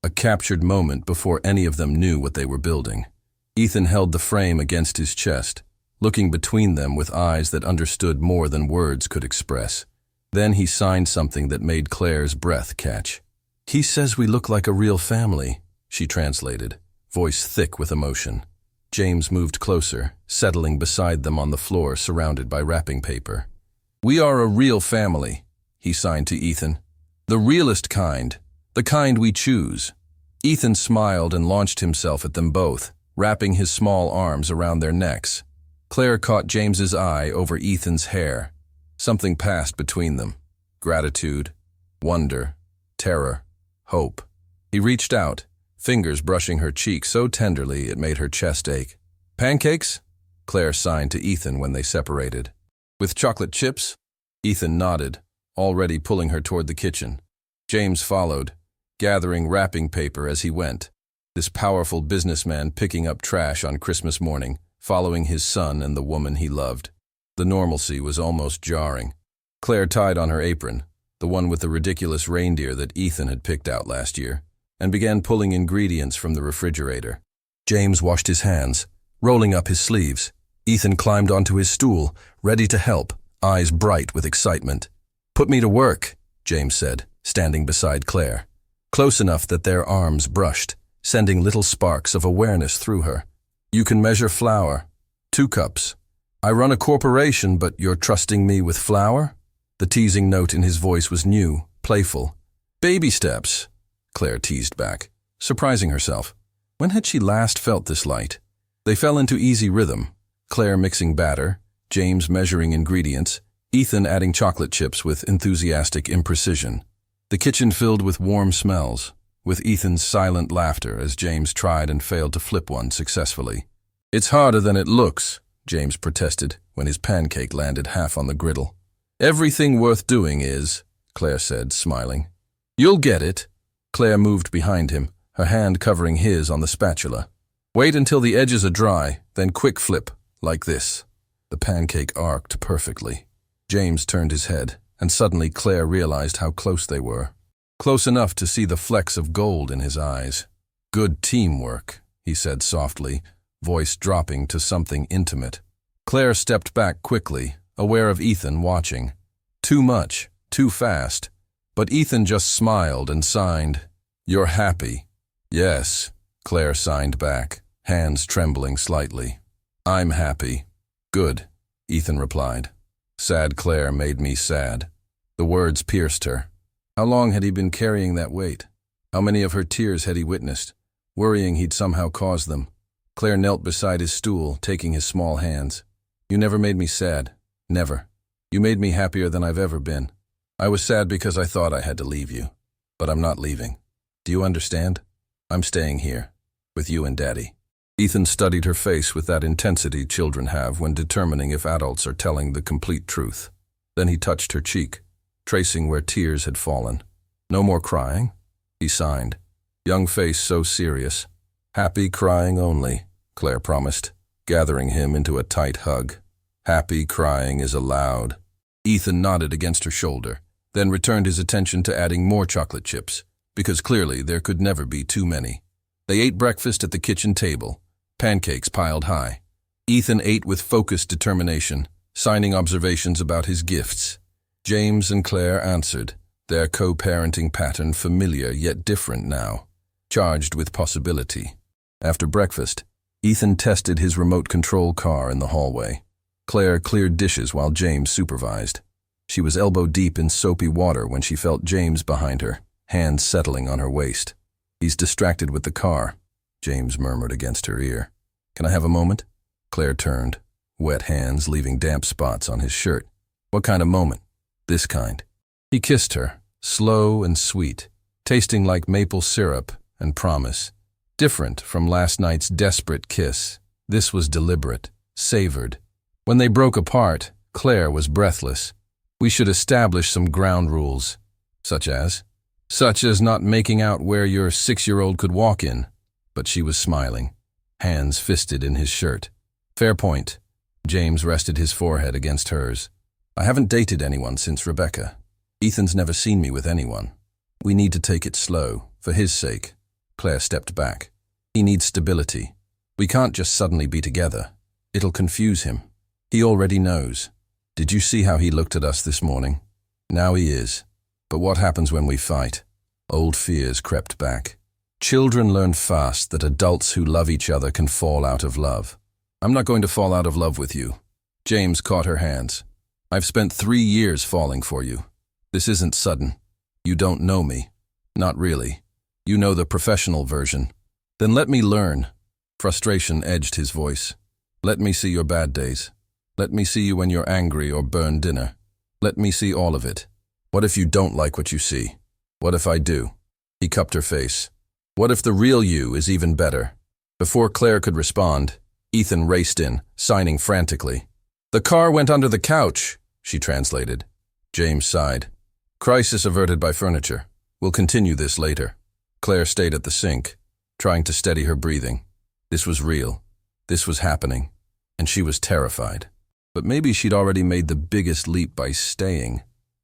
A captured moment before any of them knew what they were building. Ethan held the frame against his chest, looking between them with eyes that understood more than words could express. Then he signed something that made Claire's breath catch. "He says we look like a real family," she translated, voice thick with emotion. James moved closer, settling beside them on the floor surrounded by wrapping paper. "We are a real family," he signed to Ethan. "The realest kind, the kind we choose." Ethan smiled and launched himself at them both, wrapping his small arms around their necks. Claire caught James's eye over Ethan's hair. Something passed between them. Gratitude, wonder, terror, hope. He reached out, fingers brushing her cheek so tenderly it made her chest ache. "Pancakes?" Claire signed to Ethan when they separated. "With chocolate chips?" Ethan nodded, already pulling her toward the kitchen. James followed, gathering wrapping paper as he went. This powerful businessman picking up trash on Christmas morning, following his son and the woman he loved. The normalcy was almost jarring. Claire tied on her apron, the one with the ridiculous reindeer that Ethan had picked out last year, and began pulling ingredients from the refrigerator. James washed his hands, rolling up his sleeves. Ethan climbed onto his stool, ready to help, eyes bright with excitement. "Put me to work," James said, standing beside Claire. Close enough that their arms brushed, sending little sparks of awareness through her. "You can measure flour. 2 cups. I run a corporation, but you're trusting me with flour?" The teasing note in his voice was new, playful. "Baby steps," Claire teased back, surprising herself. When had she last felt this light? They fell into easy rhythm, Claire mixing batter, James measuring ingredients, Ethan adding chocolate chips with enthusiastic imprecision. The kitchen filled with warm smells, with Ethan's silent laughter as James tried and failed to flip one successfully. "It's harder than it looks," James protested when his pancake landed half on the griddle. "Everything worth doing is," Claire said, smiling. "You'll get it." Claire moved behind him, her hand covering his on the spatula. "Wait until the edges are dry, then quick flip, like this." The pancake arced perfectly. James turned his head, and suddenly Claire realized how close they were. Close enough to see the flecks of gold in his eyes. "Good teamwork," he said softly, voice dropping to something intimate. Claire stepped back quickly, aware of Ethan watching. Too much, too fast. But Ethan just smiled and signed. "You're happy." "Yes," Claire signed back, hands trembling slightly. "I'm happy." "Good," Ethan replied. "Sad Claire made me sad." The words pierced her. How long had he been carrying that weight? How many of her tears had he witnessed, worrying he'd somehow caused them? Claire knelt beside his stool, taking his small hands. "You never made me sad. Never. You made me happier than I've ever been. I was sad because I thought I had to leave you. But I'm not leaving. Do you understand? I'm staying here, with you and Daddy." Ethan studied her face with that intensity children have when determining if adults are telling the complete truth. Then he touched her cheek, tracing where tears had fallen. "No more crying?" he signed. Young face so serious. "Happy crying only," Claire promised. gathering him into a tight hug. Happy crying is allowed. Ethan nodded against her shoulder, then returned his attention to adding more chocolate chips, because clearly there could never be too many. They ate breakfast at the kitchen table, pancakes piled high. Ethan ate with focused determination, signing observations about his gifts. James and Claire answered, their co-parenting pattern familiar yet different now, charged with possibility. After breakfast, Ethan tested his remote control car in the hallway. Claire cleared dishes while James supervised. She was elbow-deep in soapy water when she felt James behind her, hands settling on her waist. "He's distracted with the car," James murmured against her ear. "Can I have a moment?" Claire turned, wet hands leaving damp spots on his shirt. "What kind of moment?" "This kind." He kissed her, slow and sweet, tasting like maple syrup and promise. Different from last night's desperate kiss, this was deliberate, savored. When they broke apart, Claire was breathless. "We should establish some ground rules." "Such as?" "Such as not making out where your 6-year-old could walk in." But she was smiling, hands fisted in his shirt. "Fair point." James rested his forehead against hers. "I haven't dated anyone since Rebecca. Ethan's never seen me with anyone. We need to take it slow, for his sake." Claire stepped back. "He needs stability. We can't just suddenly be together. It'll confuse him. He already knows. Did you see how he looked at us this morning? Now he is. But what happens when we fight?" Old fears crept back. Children learn fast that adults who love each other can fall out of love. "I'm not going to fall out of love with you." James caught her hands. "I've spent 3 years falling for you. This isn't sudden. You don't know me. Not really. You know the professional version. Then let me learn." Frustration edged his voice. "Let me see your bad days. Let me see you when you're angry or burn dinner. Let me see all of it. What if you don't like what you see? What if I do?" He cupped her face. "What if the real you is even better?" Before Claire could respond, Ethan raced in, signing frantically. "The car went under the couch," she translated. James sighed. "Crisis averted by furniture. We'll continue this later." Claire stayed at the sink, trying to steady her breathing. This was real. This was happening. And she was terrified. But maybe she'd already made the biggest leap by staying.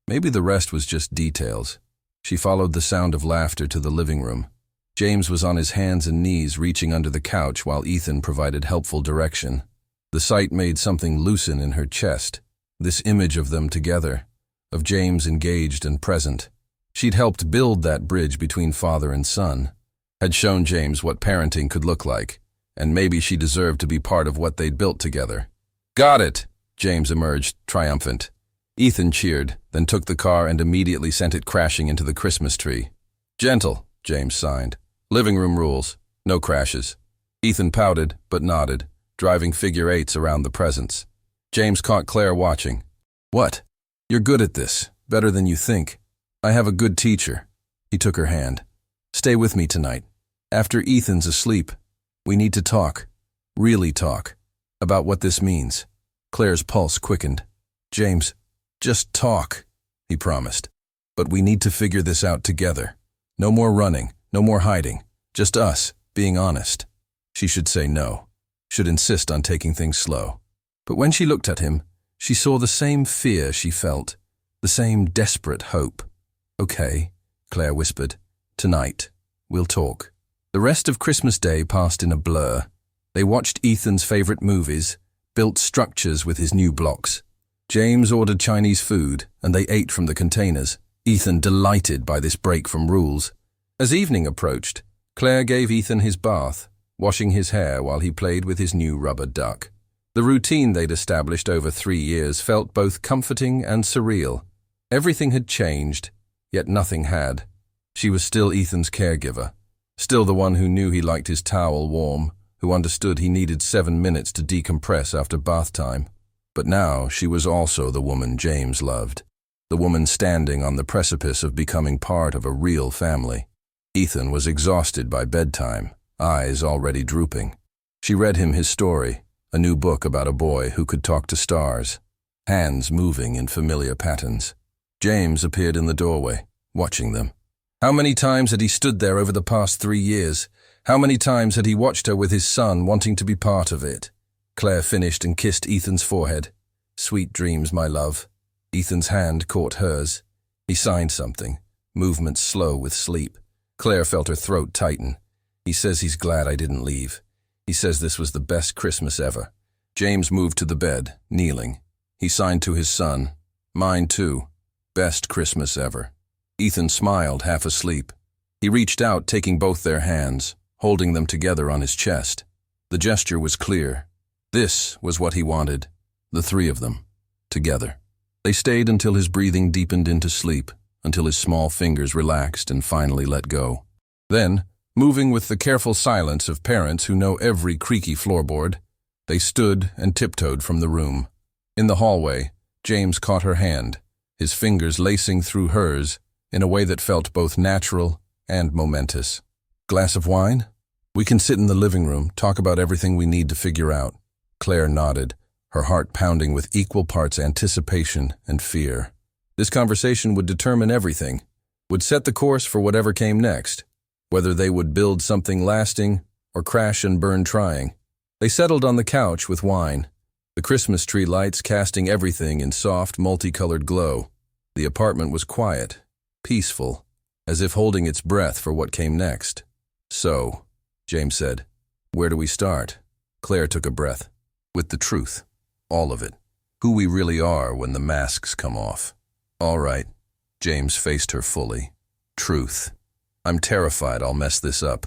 Maybe the rest was just details. She followed the sound of laughter to the living room. James was on his hands and knees reaching under the couch while Ethan provided helpful direction. The sight made something loosen in her chest. This image of them together, of James engaged and present. She'd helped build that bridge between father and son, had shown James what parenting could look like, and maybe she deserved to be part of what they'd built together. "Got it!" James emerged, triumphant. Ethan cheered, then took the car and immediately sent it crashing into the Christmas tree. "Gentle," James signed. "Living room rules. No crashes." Ethan pouted, but nodded, driving figure eights around the presents. James caught Claire watching. "What? You're good at this. Better than you think. I have a good teacher." He took her hand. "Stay with me tonight. After Ethan's asleep, we need to talk. Really talk. About what this means." Claire's pulse quickened. "James, just talk," he promised. "But we need to figure this out together. No more running, no more hiding. Just us, being honest." She should say no. Should insist on taking things slow. But when she looked at him, she saw the same fear she felt, the same desperate hope. "Okay," Claire whispered. "Tonight. We'll talk." The rest of Christmas Day passed in a blur. They watched Ethan's favorite movies, built structures with his new blocks. James ordered Chinese food, and they ate from the containers, Ethan delighted by this break from rules. As evening approached, Claire gave Ethan his bath, washing his hair while he played with his new rubber duck. The routine they'd established over 3 years felt both comforting and surreal. Everything had changed, yet nothing had. She was still Ethan's caregiver, still the one who knew he liked his towel warm, who understood he needed 7 minutes to decompress after bath time. But now she was also the woman James loved, the woman standing on the precipice of becoming part of a real family. Ethan was exhausted by bedtime, eyes already drooping. She read him his story, a new book about a boy who could talk to stars, hands moving in familiar patterns. James appeared in the doorway, watching them. How many times had he stood there over the past 3 years? How many times had he watched her with his son, wanting to be part of it? Claire finished and kissed Ethan's forehead. "Sweet dreams, my love." Ethan's hand caught hers. He signed something, movements slow with sleep. Claire felt her throat tighten. "He says he's glad I didn't leave. He says this was the best Christmas ever." James moved to the bed, kneeling. He signed to his son. "Mine too. Best Christmas ever." Ethan smiled, half asleep. He reached out, taking both their hands, holding them together on his chest. The gesture was clear. This was what he wanted, the three of them, together. They stayed until his breathing deepened into sleep, until his small fingers relaxed and finally let go. Then, moving with the careful silence of parents who know every creaky floorboard, they stood and tiptoed from the room. In the hallway, James caught her hand, his fingers lacing through hers in a way that felt both natural and momentous. "Glass of wine? We can sit in the living room, talk about everything we need to figure out." Claire nodded, her heart pounding with equal parts anticipation and fear. This conversation would determine everything, would set the course for whatever came next, whether they would build something lasting or crash and burn trying. They settled on the couch with wine, the Christmas tree lights casting everything in soft, multicolored glow. The apartment was quiet, peaceful, as if holding its breath for what came next. "So," James said, "where do we start?" Claire took a breath. "With the truth. All of it. Who we really are when the masks come off." "All right." James faced her fully. "Truth. I'm terrified I'll mess this up,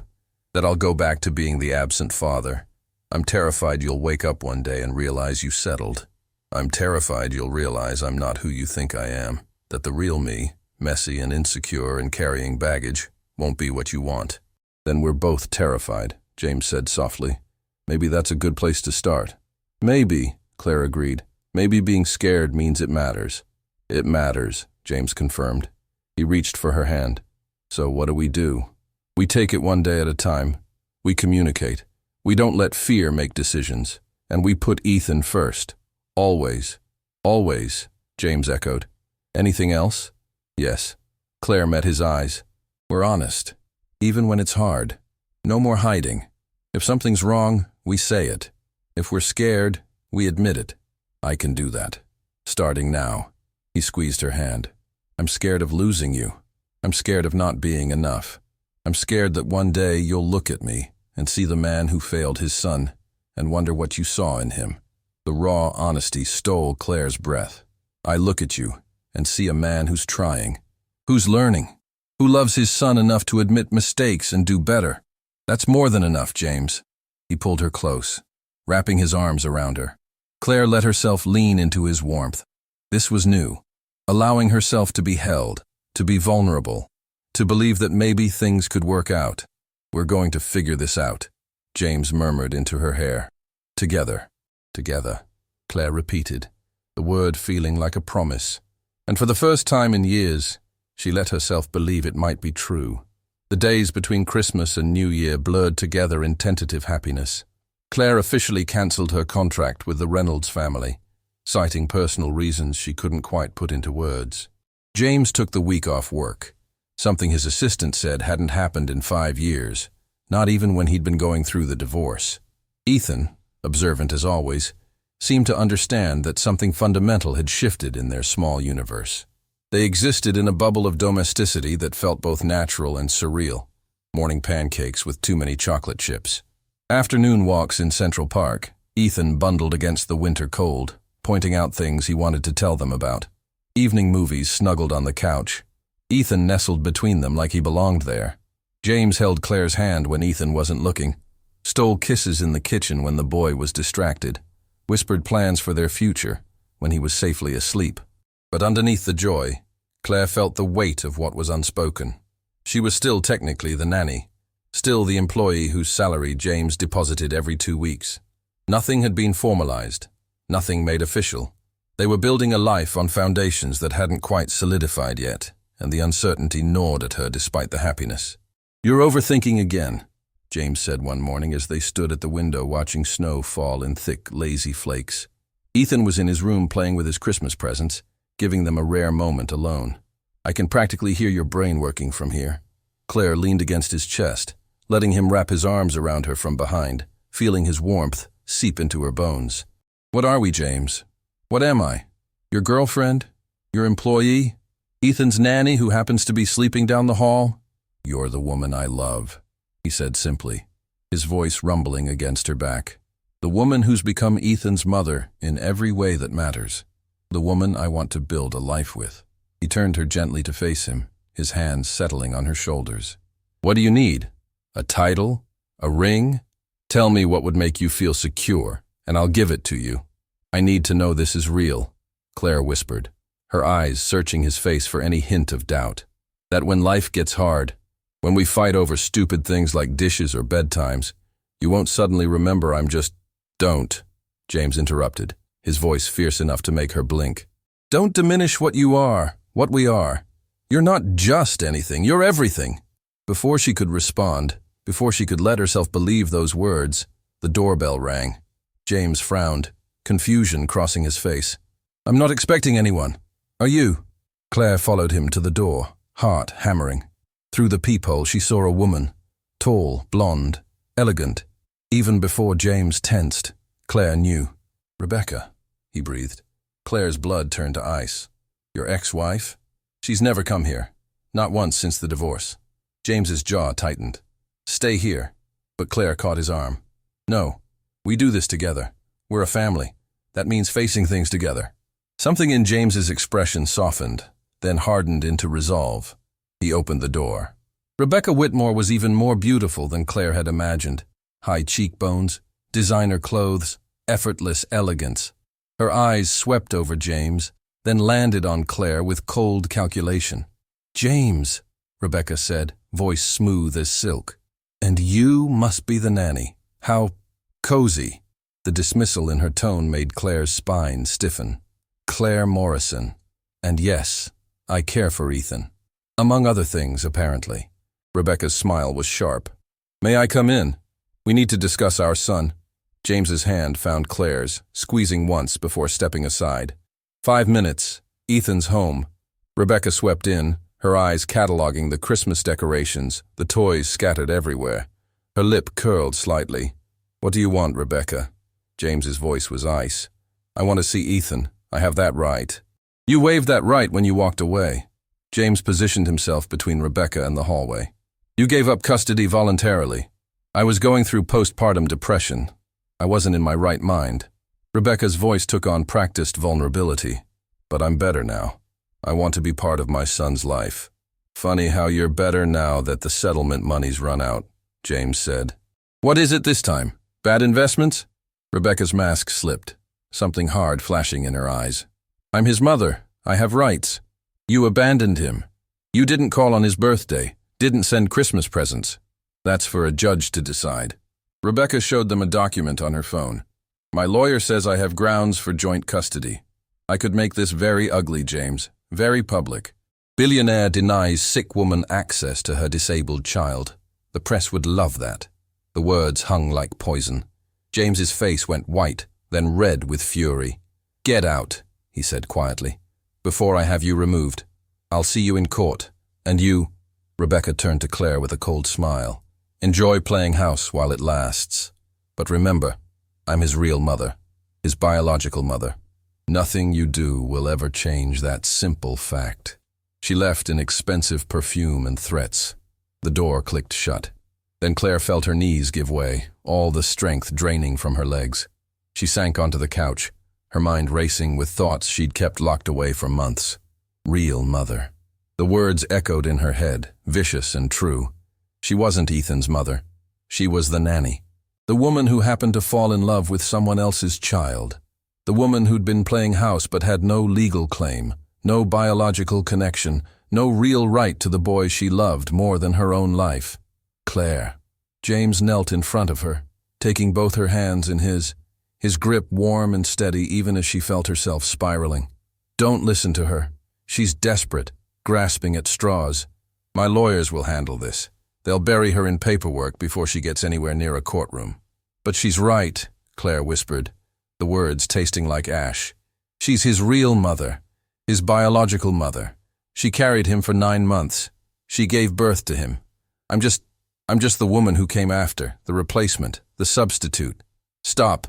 that I'll go back to being the absent father. I'm terrified you'll wake up one day and realize you settled. I'm terrified you'll realize I'm not who you think I am, that the real me, messy and insecure and carrying baggage, won't be what you want." "Then we're both terrified," James said softly. "Maybe that's a good place to start." "Maybe," Claire agreed. "Maybe being scared means it matters." "It matters," James confirmed. He reached for her hand. "So what do? We take it one day at a time. We communicate. We don't let fear make decisions. And we put Ethan first. Always." "Always," James echoed. "Anything else?" "Yes." Claire met his eyes. "We're honest. Even when it's hard. No more hiding. If something's wrong, we say it. If we're scared, we admit it. I can do that. Starting now." He squeezed her hand. "I'm scared of losing you. I'm scared of not being enough. I'm scared that one day you'll look at me and see the man who failed his son and wonder what you saw in him." The raw honesty stole Claire's breath. "I look at you and see a man who's trying, who's learning, who loves his son enough to admit mistakes and do better. That's more than enough, James." He pulled her close, wrapping his arms around her. Claire let herself lean into his warmth. This was new, allowing herself to be held, to be vulnerable, to believe that maybe things could work out. "We're going to figure this out," James murmured into her hair. "Together." "Together," Claire repeated, the word feeling like a promise. And for the first time in years, she let herself believe it might be true. The days between Christmas and New Year blurred together in tentative happiness. Claire officially cancelled her contract with the Reynolds family, citing personal reasons she couldn't quite put into words. James took the week off work, something his assistant said hadn't happened in 5 years, not even when he'd been going through the divorce. Ethan, observant as always, seemed to understand that something fundamental had shifted in their small universe. They existed in a bubble of domesticity that felt both natural and surreal. Morning pancakes with too many chocolate chips. Afternoon walks in Central Park, Ethan bundled against the winter cold, pointing out things he wanted to tell them about. Evening movies snuggled on the couch. Ethan nestled between them like he belonged there. James held Claire's hand when Ethan wasn't looking, stole kisses in the kitchen when the boy was distracted, whispered plans for their future when he was safely asleep. But underneath the joy, Claire felt the weight of what was unspoken. She was still technically the nanny, still the employee whose salary James deposited every 2 weeks. Nothing had been formalized, nothing made official. They were building a life on foundations that hadn't quite solidified yet, and the uncertainty gnawed at her despite the happiness. "You're overthinking again," James said one morning as they stood at the window watching snow fall in thick, lazy flakes. Ethan was in his room playing with his Christmas presents, giving them a rare moment alone. "I can practically hear your brain working from here." Claire leaned against his chest, letting him wrap his arms around her from behind, feeling his warmth, seep into her bones. What are we, James? What am I? Your girlfriend? Your employee? Ethan's nanny who happens to be sleeping down the hall? You're the woman I love, he said simply, his voice rumbling against her back. The woman who's become Ethan's mother in every way that matters. The woman I want to build a life with. He turned her gently to face him, his hands settling on her shoulders. What do you need? A title? A ring? Tell me what would make you feel secure, and I'll give it to you. I need to know this is real, Claire whispered, her eyes searching his face for any hint of doubt. That when life gets hard, when we fight over stupid things like dishes or bedtimes, you won't suddenly remember I'm just— Don't, James interrupted, his voice fierce enough to make her blink. Don't diminish what you are, what we are. You're not just anything, you're everything. Before she could respond, before she could let herself believe those words, the doorbell rang. James frowned, confusion crossing his face. I'm not expecting anyone. Are you? Claire followed him to the door, heart hammering. Through the peephole she saw a woman, tall, blonde, elegant. Even before James tensed, Claire knew. Rebecca, he breathed. Claire's blood turned to ice. Your ex-wife? She's never come here. Not once since the divorce. James's jaw tightened. Stay here. But Claire caught his arm. No, we do this together. We're a family. That means facing things together. Something in James's expression softened, then hardened into resolve. He opened the door. Rebecca Whitmore was even more beautiful than Claire had imagined. High cheekbones, designer clothes, effortless elegance. Her eyes swept over James, then landed on Claire with cold calculation. James, Rebecca said, voice smooth as silk. And you must be the nanny. How cozy. The dismissal in her tone made Claire's spine stiffen. Claire Morrison. And yes, I care for Ethan. Among other things, apparently. Rebecca's smile was sharp. May I come in? We need to discuss our son. James's hand found Claire's, squeezing once before stepping aside. 5 minutes. Ethan's home. Rebecca swept in, her eyes cataloging the Christmas decorations, the toys scattered everywhere. Her lip curled slightly. What do you want, Rebecca? James's voice was ice. I want to see Ethan. I have that right. You waived that right when you walked away. James positioned himself between Rebecca and the hallway. You gave up custody voluntarily. I was going through postpartum depression. I wasn't in my right mind. Rebecca's voice took on practiced vulnerability. But I'm better now. I want to be part of my son's life. Funny how you're better now that the settlement money's run out, James said. What is it this time? Bad investments? Rebecca's mask slipped, something hard flashing in her eyes. I'm his mother. I have rights. You abandoned him. You didn't call on his birthday, didn't send Christmas presents. That's for a judge to decide. Rebecca showed them a document on her phone. My lawyer says I have grounds for joint custody. I could make this very ugly, James. Very public. Billionaire denies sick woman access to her disabled child. The press would love that. The words hung like poison. James's face went white, then red with fury. Get out, he said quietly, before I have you removed. I'll see you in court. And you— Rebecca turned to Claire with a cold smile. Enjoy playing house while it lasts. But remember, I'm his real mother, his biological mother. Nothing you do will ever change that simple fact. She left in expensive perfume and threats. The door clicked shut. Then Claire felt her knees give way, all the strength draining from her legs. She sank onto the couch, her mind racing with thoughts she'd kept locked away for months. Real mother. The words echoed in her head, vicious and true. She wasn't Ethan's mother. She was the nanny. The woman who happened to fall in love with someone else's child. The woman who'd been playing house but had no legal claim, no biological connection, no real right to the boy she loved more than her own life. Claire. James knelt in front of her, taking both her hands in his grip warm and steady even as she felt herself spiraling. Don't listen to her. She's desperate, grasping at straws. My lawyers will handle this. They'll bury her in paperwork before she gets anywhere near a courtroom. But she's right, Claire whispered, the words tasting like ash. She's his real mother, his biological mother. She carried him for 9 months. She gave birth to him. I'm just the woman who came after, the replacement, the substitute. Stop,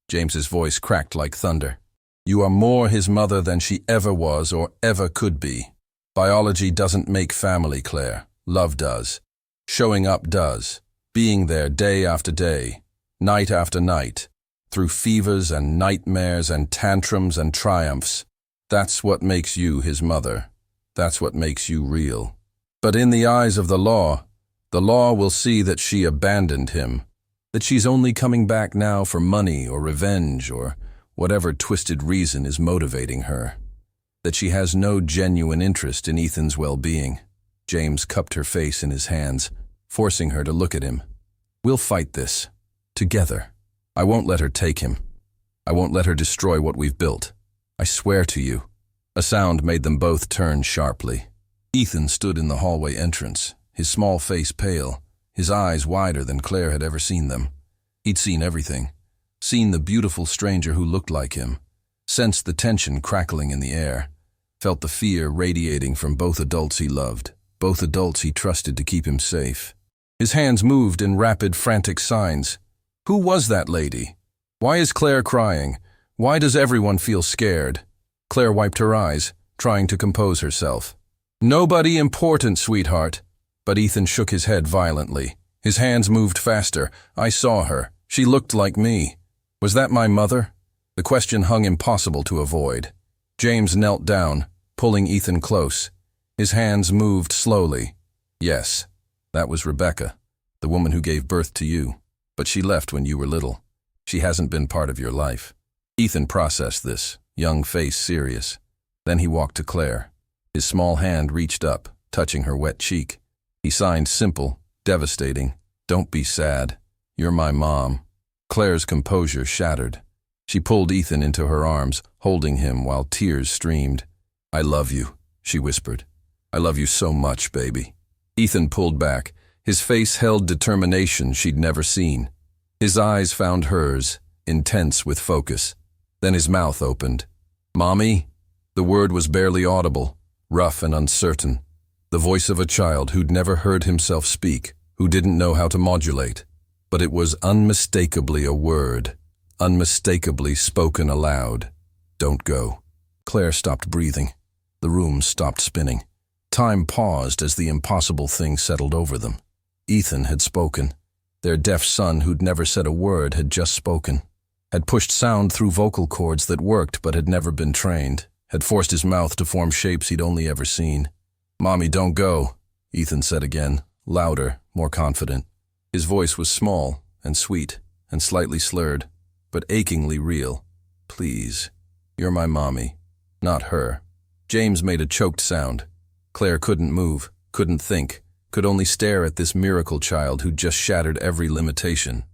James's voice cracked like thunder. You are more his mother than she ever was or ever could be. Biology doesn't make family, Claire. Love does. Showing up does. Being there day after day, night after night, through fevers and nightmares and tantrums and triumphs. That's what makes you his mother. That's what makes you real. But in the eyes of the law will see that she abandoned him, that she's only coming back now for money or revenge or whatever twisted reason is motivating her, that she has no genuine interest in Ethan's well-being. James cupped her face in his hands, forcing her to look at him. We'll fight this. Together. I won't let her take him. I won't let her destroy what we've built. I swear to you. A sound made them both turn sharply. Ethan stood in the hallway entrance, his small face pale, his eyes wider than Claire had ever seen them. He'd seen everything. Seen the beautiful stranger who looked like him, sensed the tension crackling in the air, felt the fear radiating from both adults he loved, both adults he trusted to keep him safe. His hands moved in rapid, frantic signs. Who was that lady? Why is Claire crying? Why does everyone feel scared? Claire wiped her eyes, trying to compose herself. Nobody important, sweetheart. But Ethan shook his head violently. His hands moved faster. I saw her. She looked like me. Was that my mother? The question hung impossible to avoid. James knelt down, pulling Ethan close. His hands moved slowly. Yes, that was Rebecca, the woman who gave birth to you. But she left when you were little. She hasn't been part of your life. Ethan processed this, young face serious. Then he walked to Claire. His small hand reached up, touching her wet cheek. He signed simple, devastating. Don't be sad. You're my mom. Claire's composure shattered. She pulled Ethan into her arms, holding him while tears streamed. I love you, she whispered. I love you so much, baby. Ethan pulled back. His face held determination she'd never seen. His eyes found hers, intense with focus. Then his mouth opened. Mommy? The word was barely audible, rough and uncertain. The voice of a child who'd never heard himself speak, who didn't know how to modulate. But it was unmistakably a word, unmistakably spoken aloud. Don't go. Claire stopped breathing. The room stopped spinning. Time paused as the impossible thing settled over them. Ethan had spoken. Their deaf son, who'd never said a word, had just spoken. Had pushed sound through vocal cords that worked but had never been trained. Had forced his mouth to form shapes he'd only ever seen. Mommy, don't go, Ethan said again, louder, more confident. His voice was small and sweet and slightly slurred, but achingly real. Please, you're my mommy, not her. James made a choked sound. Claire couldn't move, couldn't think, could only stare at this miracle child who'd just shattered every limitation.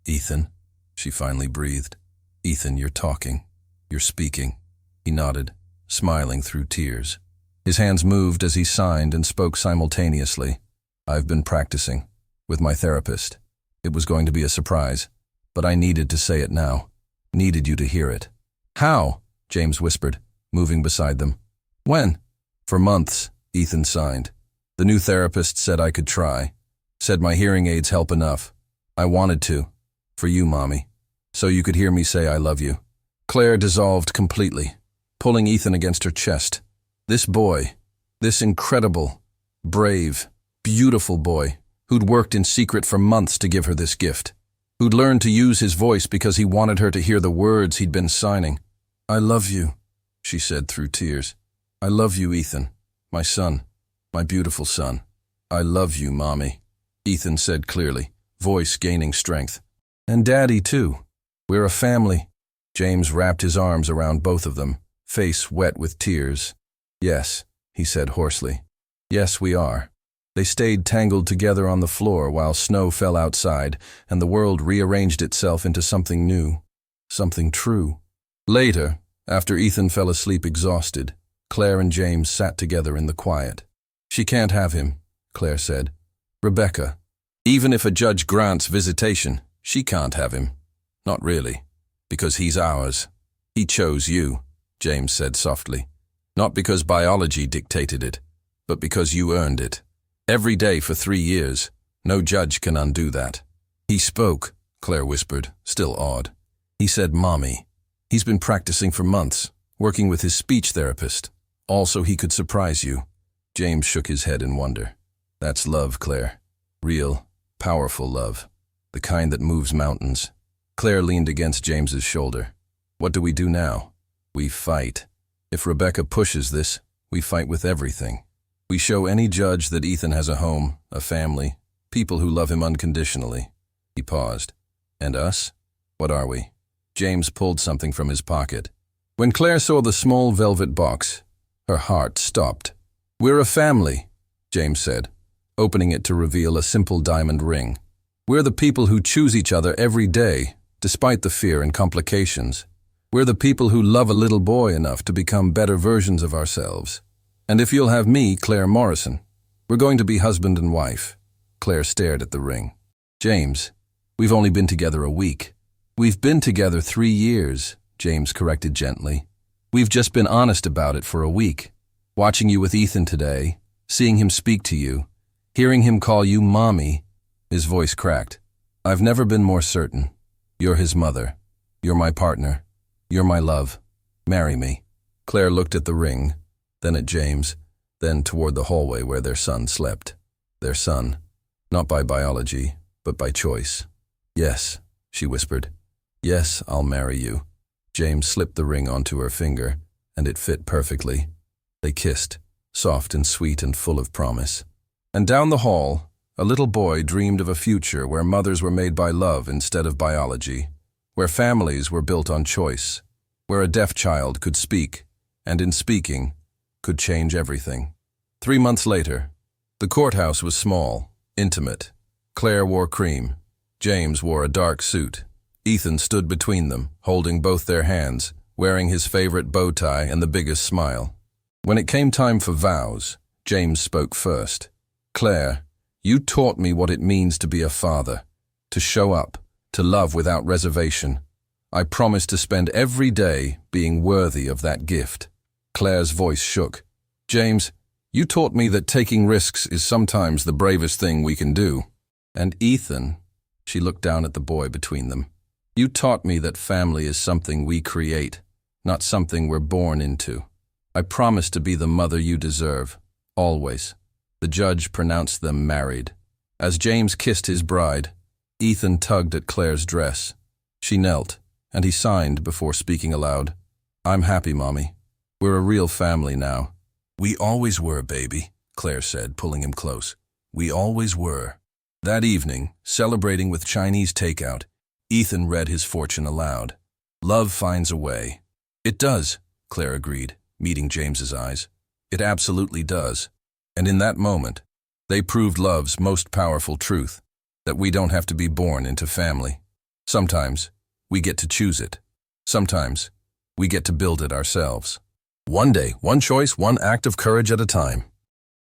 Ethan, she finally breathed. Ethan, you're talking. You're speaking. He nodded, smiling through tears. His hands moved as he signed and spoke simultaneously. I've been practicing. With my therapist. It was going to be a surprise, but I needed to say it now. Needed you to hear it. How? James whispered, moving beside them. When? For months, Ethan signed. The new therapist said I could try. Said my hearing aids help enough. I wanted to. For you, Mommy. So you could hear me say I love you. Claire dissolved completely, pulling Ethan against her chest. This boy, this incredible, brave, beautiful boy, who'd worked in secret for months to give her this gift, who'd learned to use his voice because he wanted her to hear the words he'd been signing. I love you, she said through tears. I love you, Ethan, my son, my beautiful son. I love you, Mommy, Ethan said clearly, voice gaining strength. And Daddy, too. We're a family. James wrapped his arms around both of them, face wet with tears. Yes, he said hoarsely. Yes, we are. They stayed tangled together on the floor while snow fell outside and the world rearranged itself into something new, something true. Later, after Ethan fell asleep exhausted, Claire and James sat together in the quiet. She can't have him, Claire said. Rebecca, even if a judge grants visitation, she can't have him. Not really, because he's ours. He chose you, James said softly. Not because biology dictated it, but because you earned it. Every day for 3 years. No judge can undo that. He spoke, Claire whispered, still awed. He said, "Mommy." He's been practicing for months, working with his speech therapist, all so he could surprise you. James shook his head in wonder. That's love, Claire. Real, powerful love. The kind that moves mountains. Claire leaned against James's shoulder. What do we do now? We fight. If Rebecca pushes this, we fight with everything. We show any judge that Ethan has a home, a family, people who love him unconditionally. He paused. And us? What are we? James pulled something from his pocket. When Claire saw the small velvet box, her heart stopped. We're a family, James said, opening it to reveal a simple diamond ring. We're the people who choose each other every day, despite the fear and complications. We're the people who love a little boy enough to become better versions of ourselves. And if you'll have me, Claire Morrison, we're going to be husband and wife. Claire stared at the ring. James, we've only been together a week. We've been together 3 years, James corrected gently. We've just been honest about it for a week. Watching you with Ethan today, seeing him speak to you, hearing him call you Mommy, his voice cracked. I've never been more certain. You're his mother. You're my partner. You're my love. Marry me. Claire looked at the ring, then at James, then toward the hallway where their son slept. Their son, not by biology, but by choice. Yes, she whispered. Yes, I'll marry you. James slipped the ring onto her finger, and it fit perfectly. They kissed, soft and sweet and full of promise. And down the hall, a little boy dreamed of a future where mothers were made by love instead of biology, where families were built on choice, where a deaf child could speak, and in speaking, could change everything. 3 months later, the courthouse was small, intimate. Claire wore cream. James wore a dark suit. Ethan stood between them, holding both their hands, wearing his favorite bow tie and the biggest smile. When it came time for vows, James spoke first. Claire, you taught me what it means to be a father, to show up, to love without reservation. I promise to spend every day being worthy of that gift. Claire's voice shook. James, you taught me that taking risks is sometimes the bravest thing we can do. And Ethan, she looked down at the boy between them. You taught me that family is something we create, not something we're born into. I promise to be the mother you deserve, always. The judge pronounced them married. As James kissed his bride, Ethan tugged at Claire's dress. She knelt, and he signed before speaking aloud. I'm happy, Mommy. We're a real family now. We always were, baby, Claire said, pulling him close. We always were. That evening, celebrating with Chinese takeout, Ethan read his fortune aloud. Love finds a way. It does, Claire agreed, meeting James's eyes. It absolutely does. And in that moment, they proved love's most powerful truth, that we don't have to be born into family. Sometimes, we get to choose it. Sometimes, we get to build it ourselves. One day, one choice, one act of courage at a time.